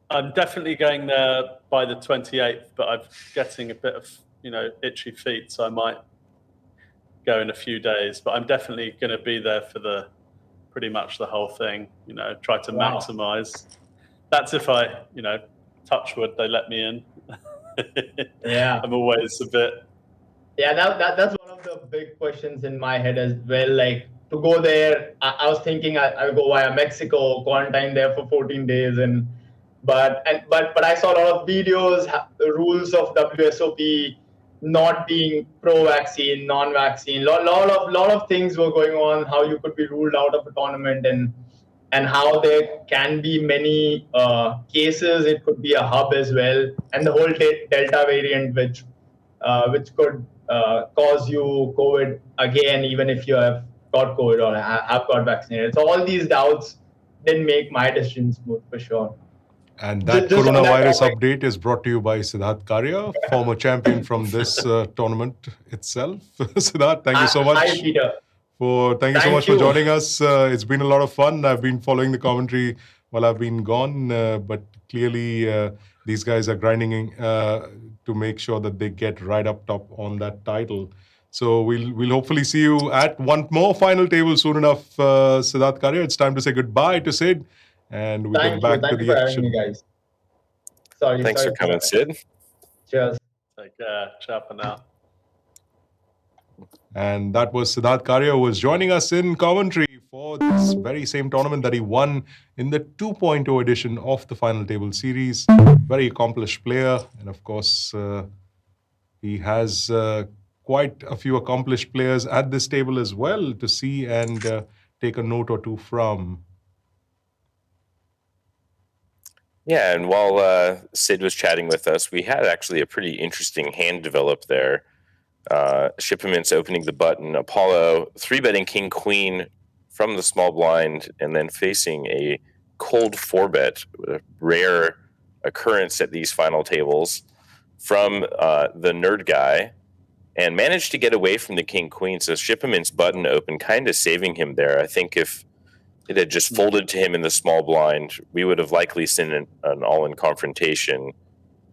I'm definitely going there by the 28th, but I'm getting a bit of, itchy feet, so I might go in a few days. But I'm definitely going to be there for pretty much the whole thing, try to maximize. That's if I, touch wood, they let me in. Yeah. I'm always a bit. Yeah, that's one of the big questions in my head as well. Like, to go there, I was thinking I'll go via Mexico, quarantine there for 14 days, but I saw a lot of videos, the rules of WSOP not being pro-vaccine, non-vaccine. Lot of things were going on. How you could be ruled out of a tournament, and how there can be many cases. It could be a hub as well, and the whole Delta variant, which could cause you COVID again, even if you have got COVID or have got vaccinated. So all these doubts didn't make my decision smooth for sure. And that Just on that coronavirus topic. update is brought to you by Siddharth Karya, former champion from this tournament itself. Siddharth, thank you so much. Hi, Peter. Thank you so much for joining us. It's been a lot of fun. I've been following the commentary while I've been gone, but clearly these guys are grinding to make sure that they get right up top on that title. So we'll hopefully see you at one more final table soon enough, Siddharth Karya. It's time to say goodbye to Sid, and we'll get back to the action. Thank you for having me, guys. Sorry. Thanks for coming, Sid. Cheers. Take care. Ciao for now. And that was Siddharth Karya, who was joining us in commentary for this very same tournament that he won in the 2.0 edition of the Final Table Series. Very accomplished player. And of course, he has quite a few accomplished players at this table as well to see and take a note or two from. Yeah, and while Sid was chatting with us, we had actually a pretty interesting hand develop there. Shippermint's opening the button, Apollo 3-betting King Queen from the small blind, and then facing a cold 4-bet, a rare occurrence at these final tables from the Nerd Guy, and managed to get away from the King Queen. So Shippermint's button open, kind of saving him there. I think if it had just folded to him in the small blind, we would have likely seen an all-in confrontation.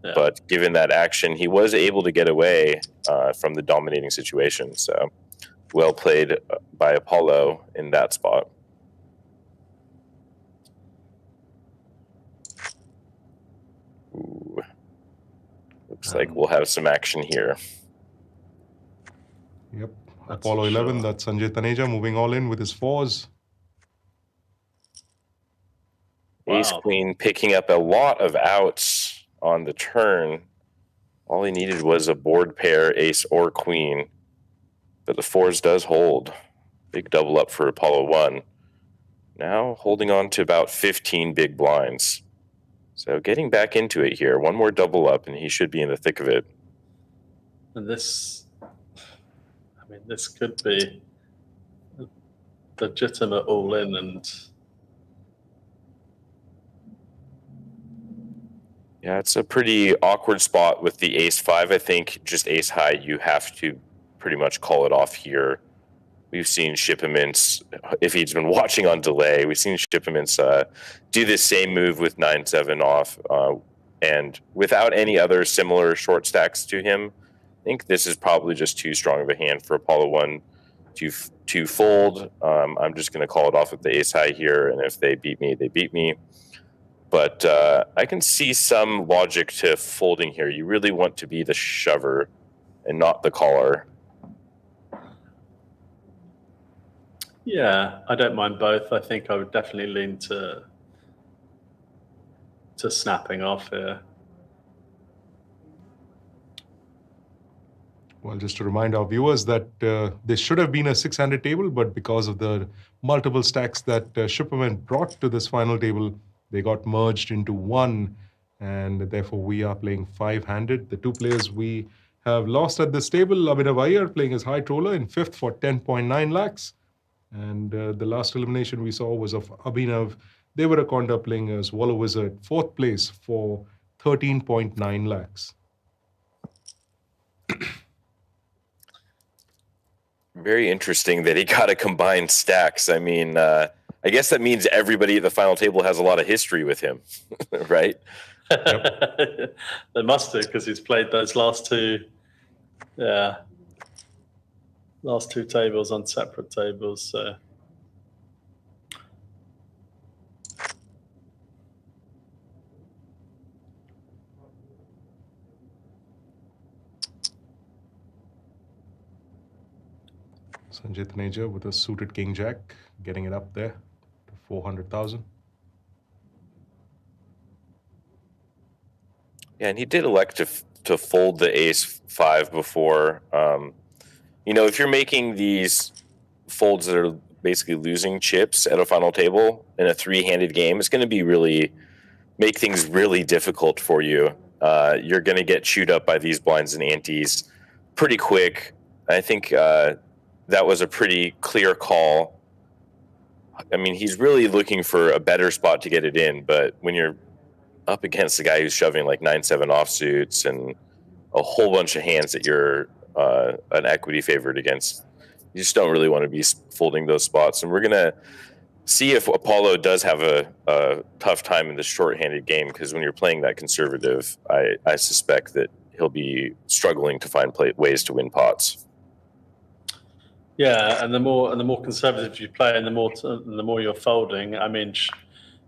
Yeah. But given that action, he was able to get away from the dominating situation. So well played by Apollo in that spot. Ooh. Looks like we'll have some action here. Yep. Apollo 11, that's Sanjay Taneja moving all in with his 4s. Wow. Ace Queen picking up a lot of outs on the turn. All he needed was a board pair, ace or queen. But the 4s does hold. Big double up for Apollo 1. Now holding on to about 15 big blinds. So getting back into it here. One more double up and he should be in the thick of it. And this could be legitimate all in, and yeah, it's a pretty awkward spot with the ace 5. I think just ace high, you have to pretty much call it off here. We've seen Shippermint's, if he's been watching on delay, we've seen Shippermint's do this same move with 9-7 off, and without any other similar short stacks to him. I think this is probably just too strong of a hand for Apollo 1 to fold. I'm just going to call it off with the ace high here, and if they beat me, they beat me. But I can see some logic to folding here. You really want to be the shover and not the caller. Yeah, I don't mind both. I think I would definitely lean to snapping off here. Well, just to remind our viewers that this should have been a 6-handed table, but because of the multiple stacks that Shippermint brought to this final table, they got merged into one, and therefore we are playing 5-handed. The two players we have lost at this table, Abhinav Iyer playing as high troller in 5th for 10.9 lakhs. And the last elimination we saw was of Abhinav Devarakonda playing as Waller Wizard, 4th place for 13.9 lakhs. Very interesting that he got a combined stacks. I mean, I guess that means everybody at the final table has a lot of history with him, right? Yep. They must do, because he's played those last two tables on separate tables. So Sanjay Taneja with a suited King Jack, getting it up there to 400,000. Yeah, and he did elect to fold the ace 5 before. You know, if you're making these folds that are basically losing chips at a final table in a 3-handed game, it's going to be make things really difficult for you. You're going to get chewed up by these blinds and antes. pretty quick. I think that was a pretty clear call. I mean, he's really looking for a better spot to get it in, but when you're up against a guy who's shoving like 9-7 offsuits and a whole bunch of hands that you're an equity favorite against, you just don't really want to be folding those spots. And we're going to see if Apollo does have a tough time in the short-handed game, because when you're playing that conservative, I suspect that he'll be struggling to find ways to win pots. Yeah, and the more conservative you play, and the more you're folding. I mean,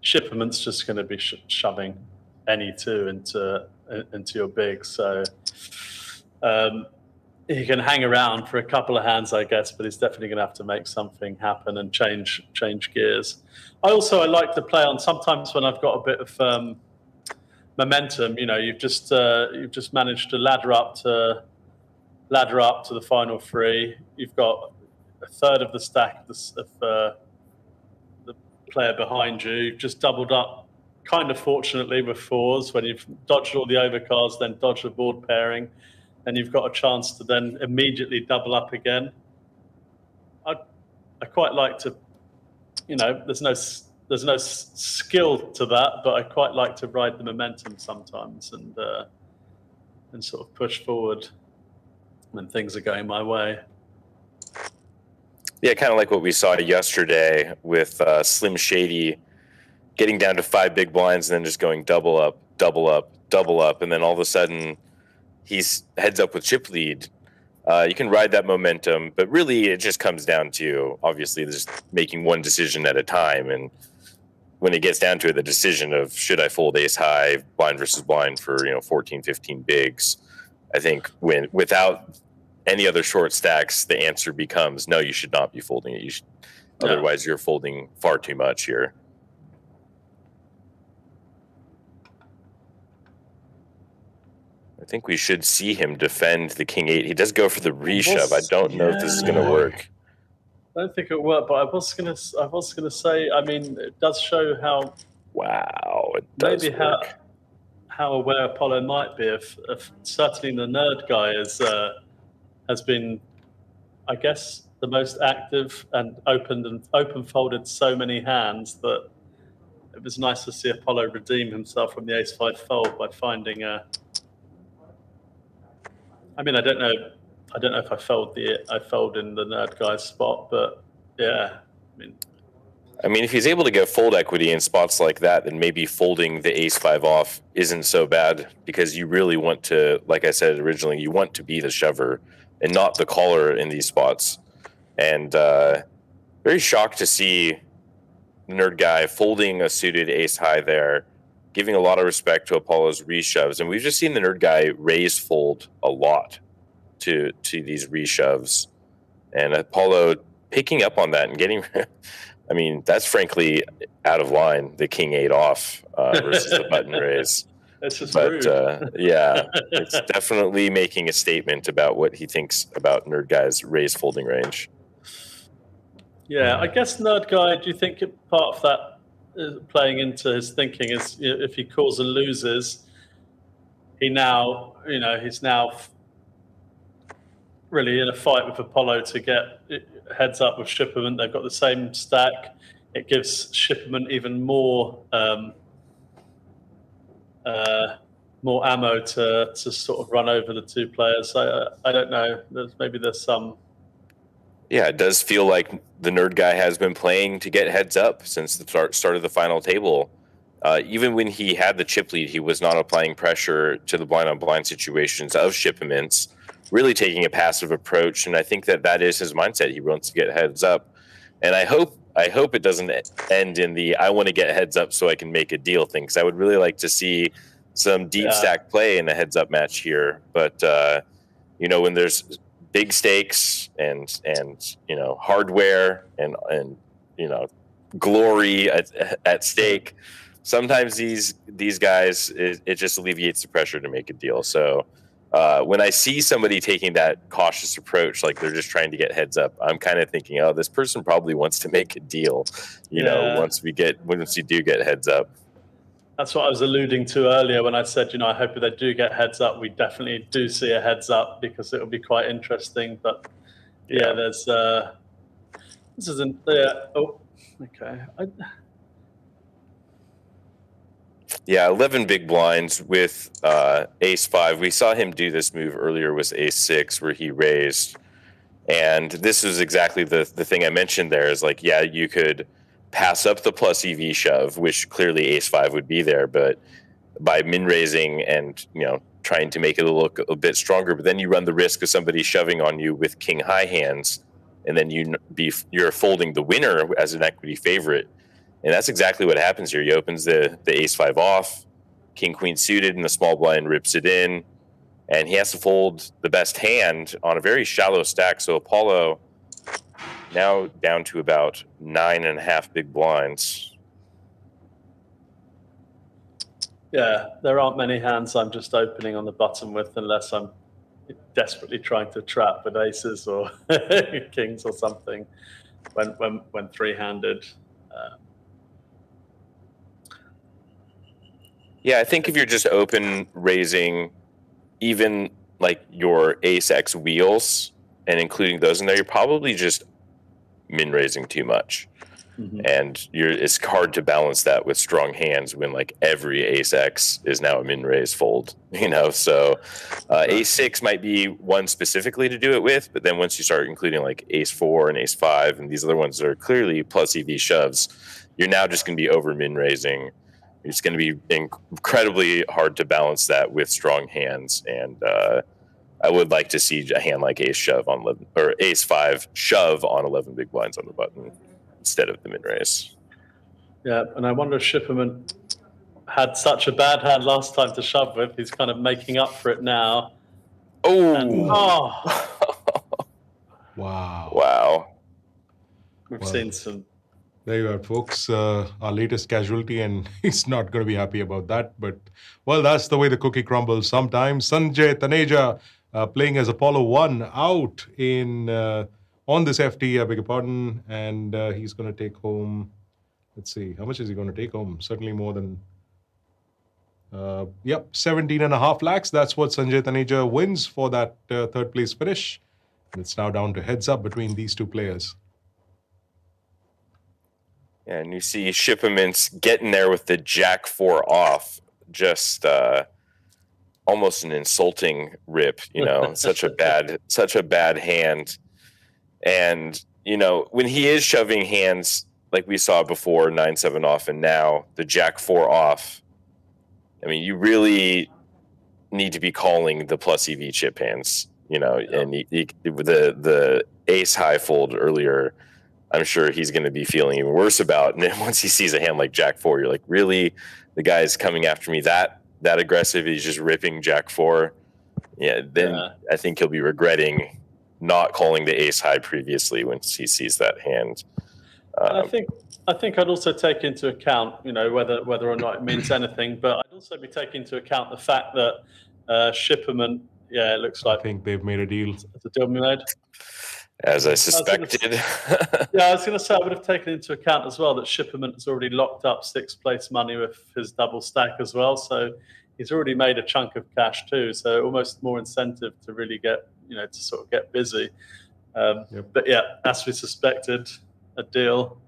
Shipperman's just going to be shoving any two into your big, so he can hang around for a couple of hands, I guess, but he's definitely going to have to make something happen and change gears. I like to play on sometimes when I've got a bit of momentum. You know, you've just managed to ladder up to the final three. You've got a third of the stack of the player behind you. You've just doubled up, kind of fortunately, with fours when you've dodged all the overcards, then dodged the board pairing, and you've got a chance to then immediately double up again. I quite like to, you know, there's no skill to that, but I quite like to ride the momentum sometimes and sort of push forward when things are going my way. Yeah, kind of like what we saw yesterday with Slim Shady getting down to 5 big blinds and then just going double up, double up, double up, and then all of a sudden he's heads up with chip lead. You can ride that momentum, but really it just comes down to, obviously, just making one decision at a time. And when it gets down to it, the decision of should I fold ace high, blind versus blind for 14, 15 bigs, I think without any other short stacks, the answer becomes no, you should not be folding it. You should, otherwise you're folding far too much here. I think we should see him defend the king 8. He does go for the reshove. I don't know if this is going to work. I don't think it worked, but I was gonna say. I mean, it does show how. Wow, it does maybe work. how aware Apollo might be if certainly the nerd guy has been, I guess, the most active and open folded so many hands that it was nice to see Apollo redeem himself from the ace-5 fold by finding a. I mean, I don't know if I fold in the nerd guy's spot, but yeah, I mean, if he's able to get fold equity in spots like that, then maybe folding the ace-5 off isn't so bad, because you really want to, like I said originally, you want to be the shover and not the caller in these spots. And very shocked to see the nerd guy folding a suited ace high there, giving a lot of respect to Apollo's reshoves. And we've just seen the nerd guy raise fold a lot to these reshoves. And Apollo picking up on that and getting, I mean, that's frankly out of line, the king 8 off versus the button raise. That's just but rude. Yeah, it's definitely making a statement about what he thinks about nerd guy's raise folding range. Yeah, I guess nerd guy, do you think part of that playing into his thinking is if he calls and loses, he's now really in a fight with Apollo to get heads up with Shipperman. They've got the same stack. It gives Shipperman even more ammo to sort of run over the two players. So I don't know. There's some. Yeah, it does feel like the nerd guy has been playing to get heads up since the start of the final table. Even when he had the chip lead, he was not applying pressure to the blind-on-blind situations of Shipperman's, really taking a passive approach. And I think that is his mindset. He wants to get heads up. And I hope it doesn't end in the I want to get heads up so I can make a deal thing, because I would really like to see some deep stack play in a heads-up match here. But, when there's big stakes and hardware and glory at stake, sometimes these guys it just alleviates the pressure to make a deal. So when I see somebody taking that cautious approach, like they're just trying to get heads up, I'm kind of thinking, oh, this person probably wants to make a deal, once you do get heads up. That's what I was alluding to earlier when I said, I hope if they do get heads up, we definitely do see a heads up because it will be quite interesting. But yeah, there's this isn't there. Oh, okay. Yeah, 11 big blinds with ace-5. We saw him do this move earlier with ace-6 where he raised. And this is exactly the thing I mentioned there is like, yeah, you could pass up the plus EV shove, which clearly ace-5 would be there, but by min-raising and, trying to make it look a bit stronger, but then you run the risk of somebody shoving on you with king-high hands, and then you're folding the winner as an equity favorite. And that's exactly what happens here. He opens the ace-5 off, king-queen suited, and the small blind rips it in. And he has to fold the best hand on a very shallow stack. So Apollo now down to about 9.5 big blinds. Yeah, there aren't many hands I'm just opening on the button with unless I'm desperately trying to trap with aces or kings or something when three-handed. Yeah, I think if you're just open raising even like your ace X wheels and including those in there, you're probably just min raising too much. Mm-hmm. And it's hard to balance that with strong hands when like every ace X is now a min raise fold, so ace 6 might be one specifically to do it with, but then once you start including like ace 4 and ace 5 and these other ones that are clearly plus EV shoves, you're now just going to be over min raising. It's going to be incredibly hard to balance that with strong hands. And I would like to see a hand like ace shove on 11, or ace 5 shove on 11 big blinds on the button instead of the min raise. Yeah, and I wonder if Shipperman had such a bad hand last time to shove with. He's kind of making up for it now. Wow. Wow. We've seen some. There you are, folks. Our latest casualty, and he's not going to be happy about that. But, well, that's the way the cookie crumbles sometimes. Sanjay Taneja playing as Apollo 1 out on this FT, I beg your pardon. And he's going to take home, let's see, how much is he going to take home? Certainly more than, 17.5 lakhs. That's what Sanjay Taneja wins for that third place finish. And it's now down to heads up between these two players. And you see Shipperman's getting there with the Jack 4 off, just almost an insulting rip, such a bad hand. And, when he is shoving hands like we saw before, 9-7 off, and now the Jack 4 off, I mean, you really need to be calling the plus EV chip hands, and the ace high fold earlier, I'm sure he's going to be feeling even worse about. And then once he sees a hand like Jack 4, you're like, really? The guy's coming after me that aggressive? He's just ripping Jack 4. Yeah, then I think he'll be regretting not calling the ace high previously once he sees that hand. I think I'd also take into account, whether or not it means anything, but I'd also be taking into account the fact that Shipperman, it looks like I think they've made a deal. It's a deal we made. As I suspected. I was going to say, I would have taken into account as well that Shipperman has already locked up 6th place money with his double stack as well. So he's already made a chunk of cash too. So almost more incentive to really get, to sort of get busy. But yeah, as we suspected, a deal.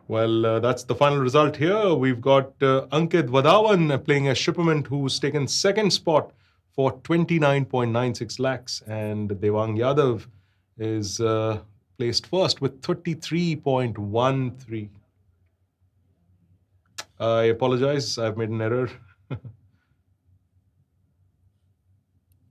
Well, that's the final result here. We've got Ankit Vadawan playing as Shipperman, who's taken second spot for 29.96 lakhs. And Devang Yadav is placed first with 33.13. I apologize, I've made an error.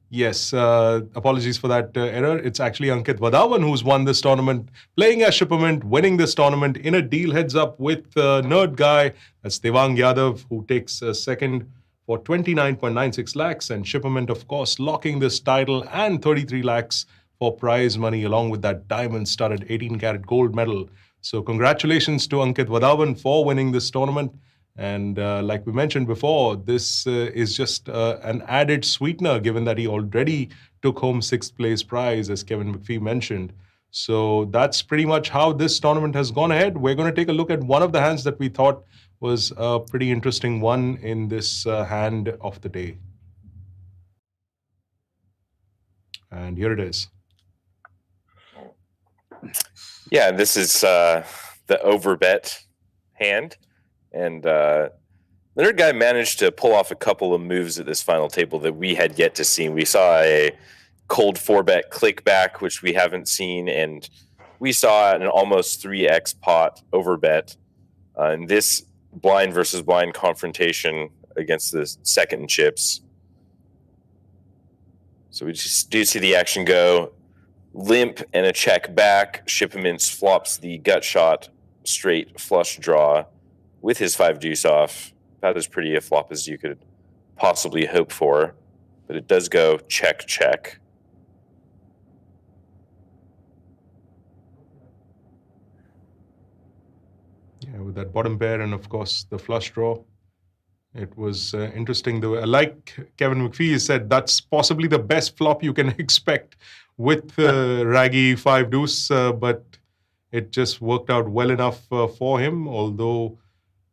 Yes, apologies for that error. It's actually Ankit Vadawan who's won this tournament, playing as Shipperman, winning this tournament in a deal heads up with Nerd Guy. That's Devang Yadav, who takes second for 29.96 lakhs. And Shipperman, of course, locking this title and 33 lakhs for prize money, along with that diamond-studded 18-karat gold medal. So congratulations to Ankit Vadawan for winning this tournament. And like we mentioned before, this is just an added sweetener, given that he already took home 6th place prize, as Kevin McPhee mentioned. So that's pretty much how this tournament has gone ahead. We're going to take a look at one of the hands that we thought was a pretty interesting one in this hand of the day. And here it is. Yeah, this is the overbet hand. And the Nerd Guy managed to pull off a couple of moves at this final table that we had yet to see. We saw a cold 4-bet click back, which we haven't seen, and we saw an almost 3x pot overbet. In this blind versus blind confrontation against the second chips. So we just do see the action go limp and a check back. Shipments flops the gut shot straight flush draw with his 5 deuce off. About as pretty a flop as you could possibly hope for, but it does go check, check. Yeah, with that bottom pair and of course the flush draw. It was interesting. Like Kevin McPhee said, that's possibly the best flop you can expect with Raggy 5 deuce, but it just worked out well enough for him, although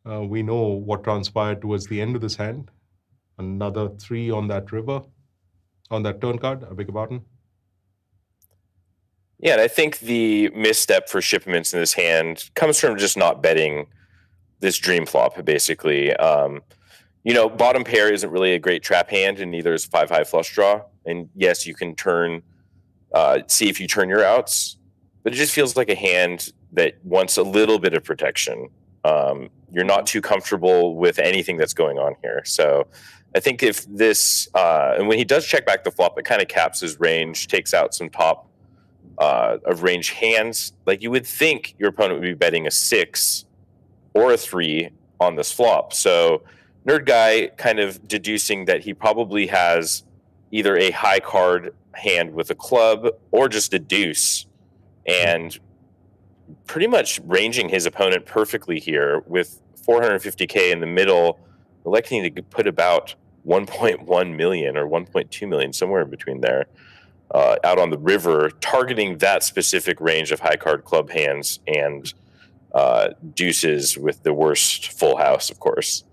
we know what transpired towards the end of this hand. Another 3 on that river, on that turn card, I beg your pardon. Yeah, and I think the misstep for Shipments in this hand comes from just not betting this dream flop, basically. You know, bottom pair isn't really a great trap hand, and neither is 5 high flush draw. And yes, you can turn, see if you turn your outs, but it just feels like a hand that wants a little bit of protection. You're not too comfortable with anything that's going on here. So I think if this, and when he does check back the flop, it kind of caps his range, takes out some top of range hands. Like you would think your opponent would be betting a 6 or a 3 on this flop. So Nerd Guy kind of deducing that he probably has either a high card hand with a club or just a deuce, and pretty much ranging his opponent perfectly here with 450K in the middle, electing to put about 1.1 million or 1.2 million, somewhere in between there, out on the river, targeting that specific range of high card club hands and deuces with the worst full house, of course.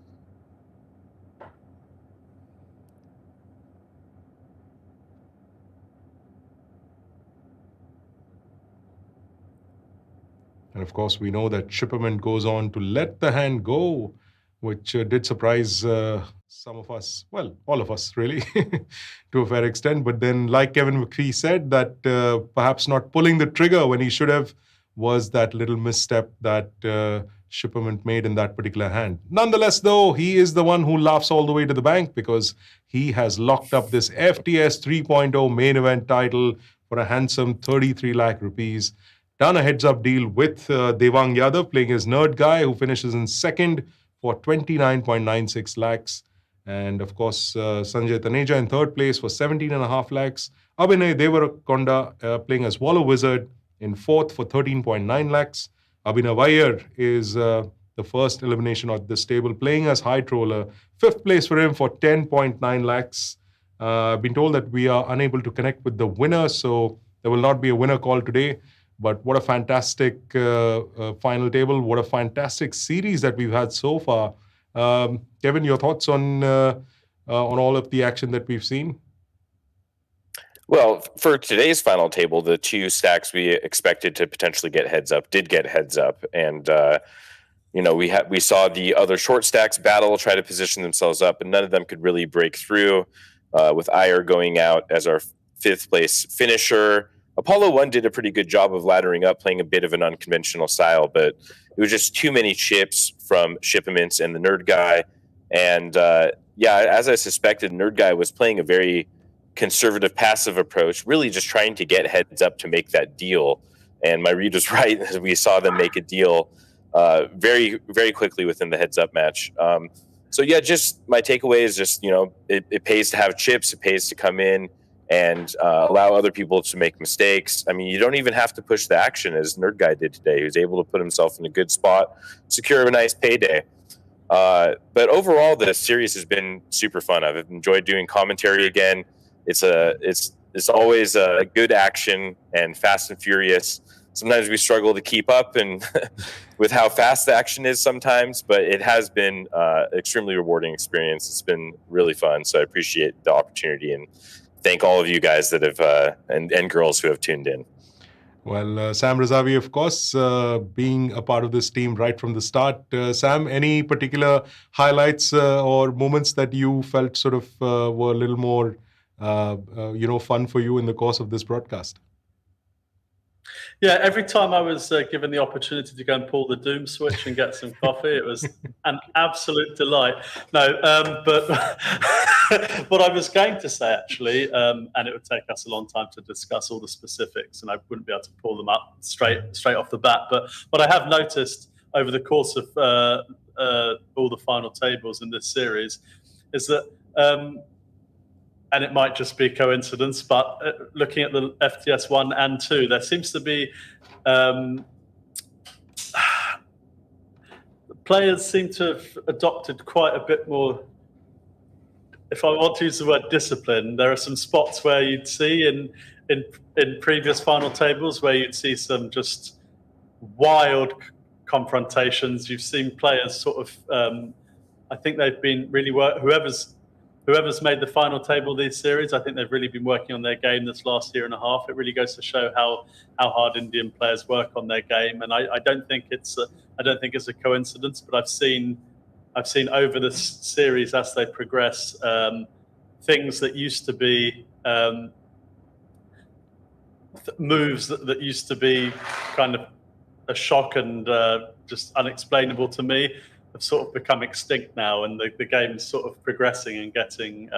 And of course, we know that Shipperman goes on to let the hand go, which did surprise some of us, well, all of us really, to a fair extent. But then, like Kevin McPhee said, that perhaps not pulling the trigger when he should have was that little misstep that Shipperman made in that particular hand. Nonetheless, though, he is the one who laughs all the way to the bank because he has locked up this FTS 3.0 main event title for a handsome 33 lakh rupees. Done a heads-up deal with Devang Yadav playing his Nerd Guy, who finishes in second for 29.96 lakhs. And of course, Sanjay Taneja in third place for 17.5 lakhs. Abhinay Devarakonda playing as Wallow Wizard in fourth for 13.9 lakhs. Abhinav Iyer is the first elimination of this table, playing as High Troller. Fifth place for him for 10.9 lakhs. I've been told that we are unable to connect with the winner, so there will not be a winner call today. But what a fantastic final table. What a fantastic series that we've had so far. Kevin, your thoughts on all of the action that we've seen? Well, for today's final table, the 2 stacks we expected to potentially get heads up did get heads up. And, you know, we saw the other short stacks battle, try to position themselves up, and none of them could really break through, with Iyer going out as our 5th place finisher. Apollo 1 did a pretty good job of laddering up, playing a bit of an unconventional style, but it was just too many chips from Shipments and the Nerd Guy. And yeah, as I suspected, Nerd Guy was playing a very conservative, passive approach, really just trying to get heads up to make that deal. And my read was right. We saw them make a deal very, very quickly within the heads up match. So yeah, just my takeaway is just, you know, it pays to have chips. It pays to come in and allow other people to make mistakes. I mean, you don't even have to push the action as Nerd Guy did today. He was able to put himself in a good spot, secure a nice payday. But overall, the series has been super fun. I've enjoyed doing commentary again. It's always a good action and fast and furious. sometimes we struggle to keep up and with how fast the action is sometimes, but it has been extremely rewarding experience. It's been really fun. So I appreciate the opportunity and thank all of you guys that have and girls who have tuned in. Well, Sam Razavi, of course, being a part of this team right from the start. Sam, any particular highlights or moments that you felt sort of were a little more, fun for you in the course of this broadcast? Yeah, every time I was given the opportunity to go and pull the doom switch and get some coffee, it was an absolute delight. No, but what I was going to say, actually, and it would take us a long time to discuss all the specifics, and I wouldn't be able to pull them up straight off the bat. But what I have noticed over the course of all the final tables in this series is that and it might just be coincidence, but looking at the FTS 1 and 2, there seems to be players seem to have adopted quite a bit more, if I want to use the word discipline. There are some spots where you'd see in previous final tables where you'd see some just wild confrontations. You've seen players sort of, I think they've been really whoever's made the final table of these series, I think they've really been working on their game this last year and a half. It really goes to show how hard Indian players work on their game, and I don't think it's a coincidence. But I've seen over this series as they progress, things that used to be moves that used to be kind of a shock and just unexplainable to me, have sort of become extinct now, and the game is sort of progressing and getting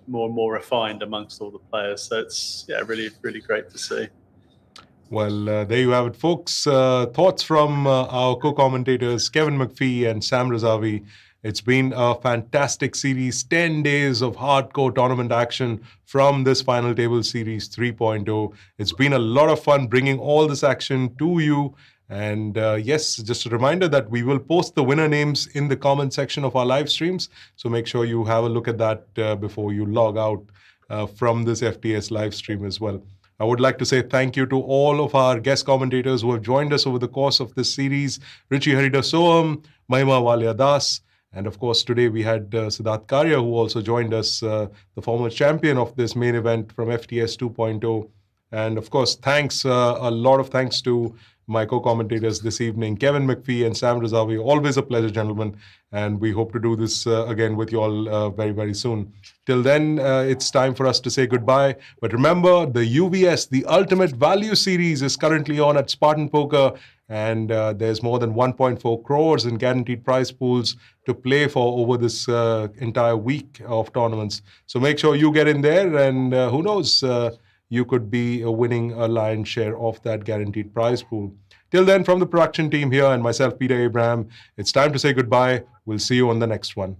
more and more refined amongst all the players. So it's really, really great to see. Well, there you have it, folks. Thoughts from our co-commentators Kevin McPhee and Sam Razavi. It's been a fantastic series, 10 days of hardcore tournament action from this Final Table Series 3.0. It's been a lot of fun bringing all this action to you. And yes, just a reminder that we will post the winner names in the comment section of our live streams. So make sure you have a look at that before you log out from this FTS live stream as well. I would like to say thank you to all of our guest commentators who have joined us over the course of this series. Richie Harida Soham, Mahima Walia Das, and of course today we had Siddharth Karya, who also joined us, the former champion of this main event from FTS 2.0. And of course, thanks, a lot of thanks to my co-commentators this evening, Kevin McPhee and Sam Razavi. Always a pleasure, gentlemen. And we hope to do this again with you all very, very soon. Till then, it's time for us to say goodbye. But remember, the UVS, the Ultimate Value Series, is currently on at Spartan Poker. And there's more than 1.4 crores in guaranteed prize pools to play for over this entire week of tournaments. So make sure you get in there, and who knows, you could be winning a lion's share of that guaranteed prize pool. Till then, from the production team here and myself, Peter Abraham, it's time to say goodbye. We'll see you on the next one.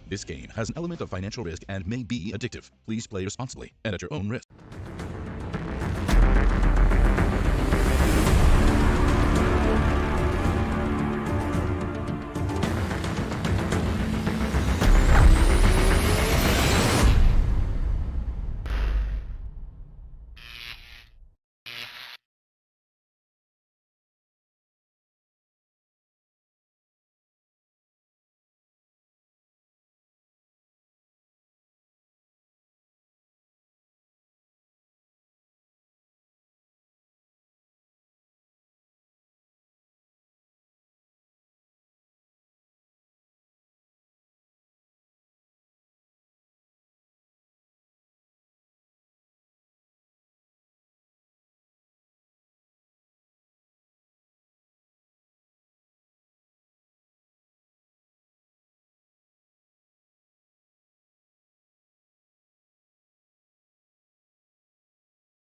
This game has an element of financial risk and may be addictive. Please play responsibly and at your own risk.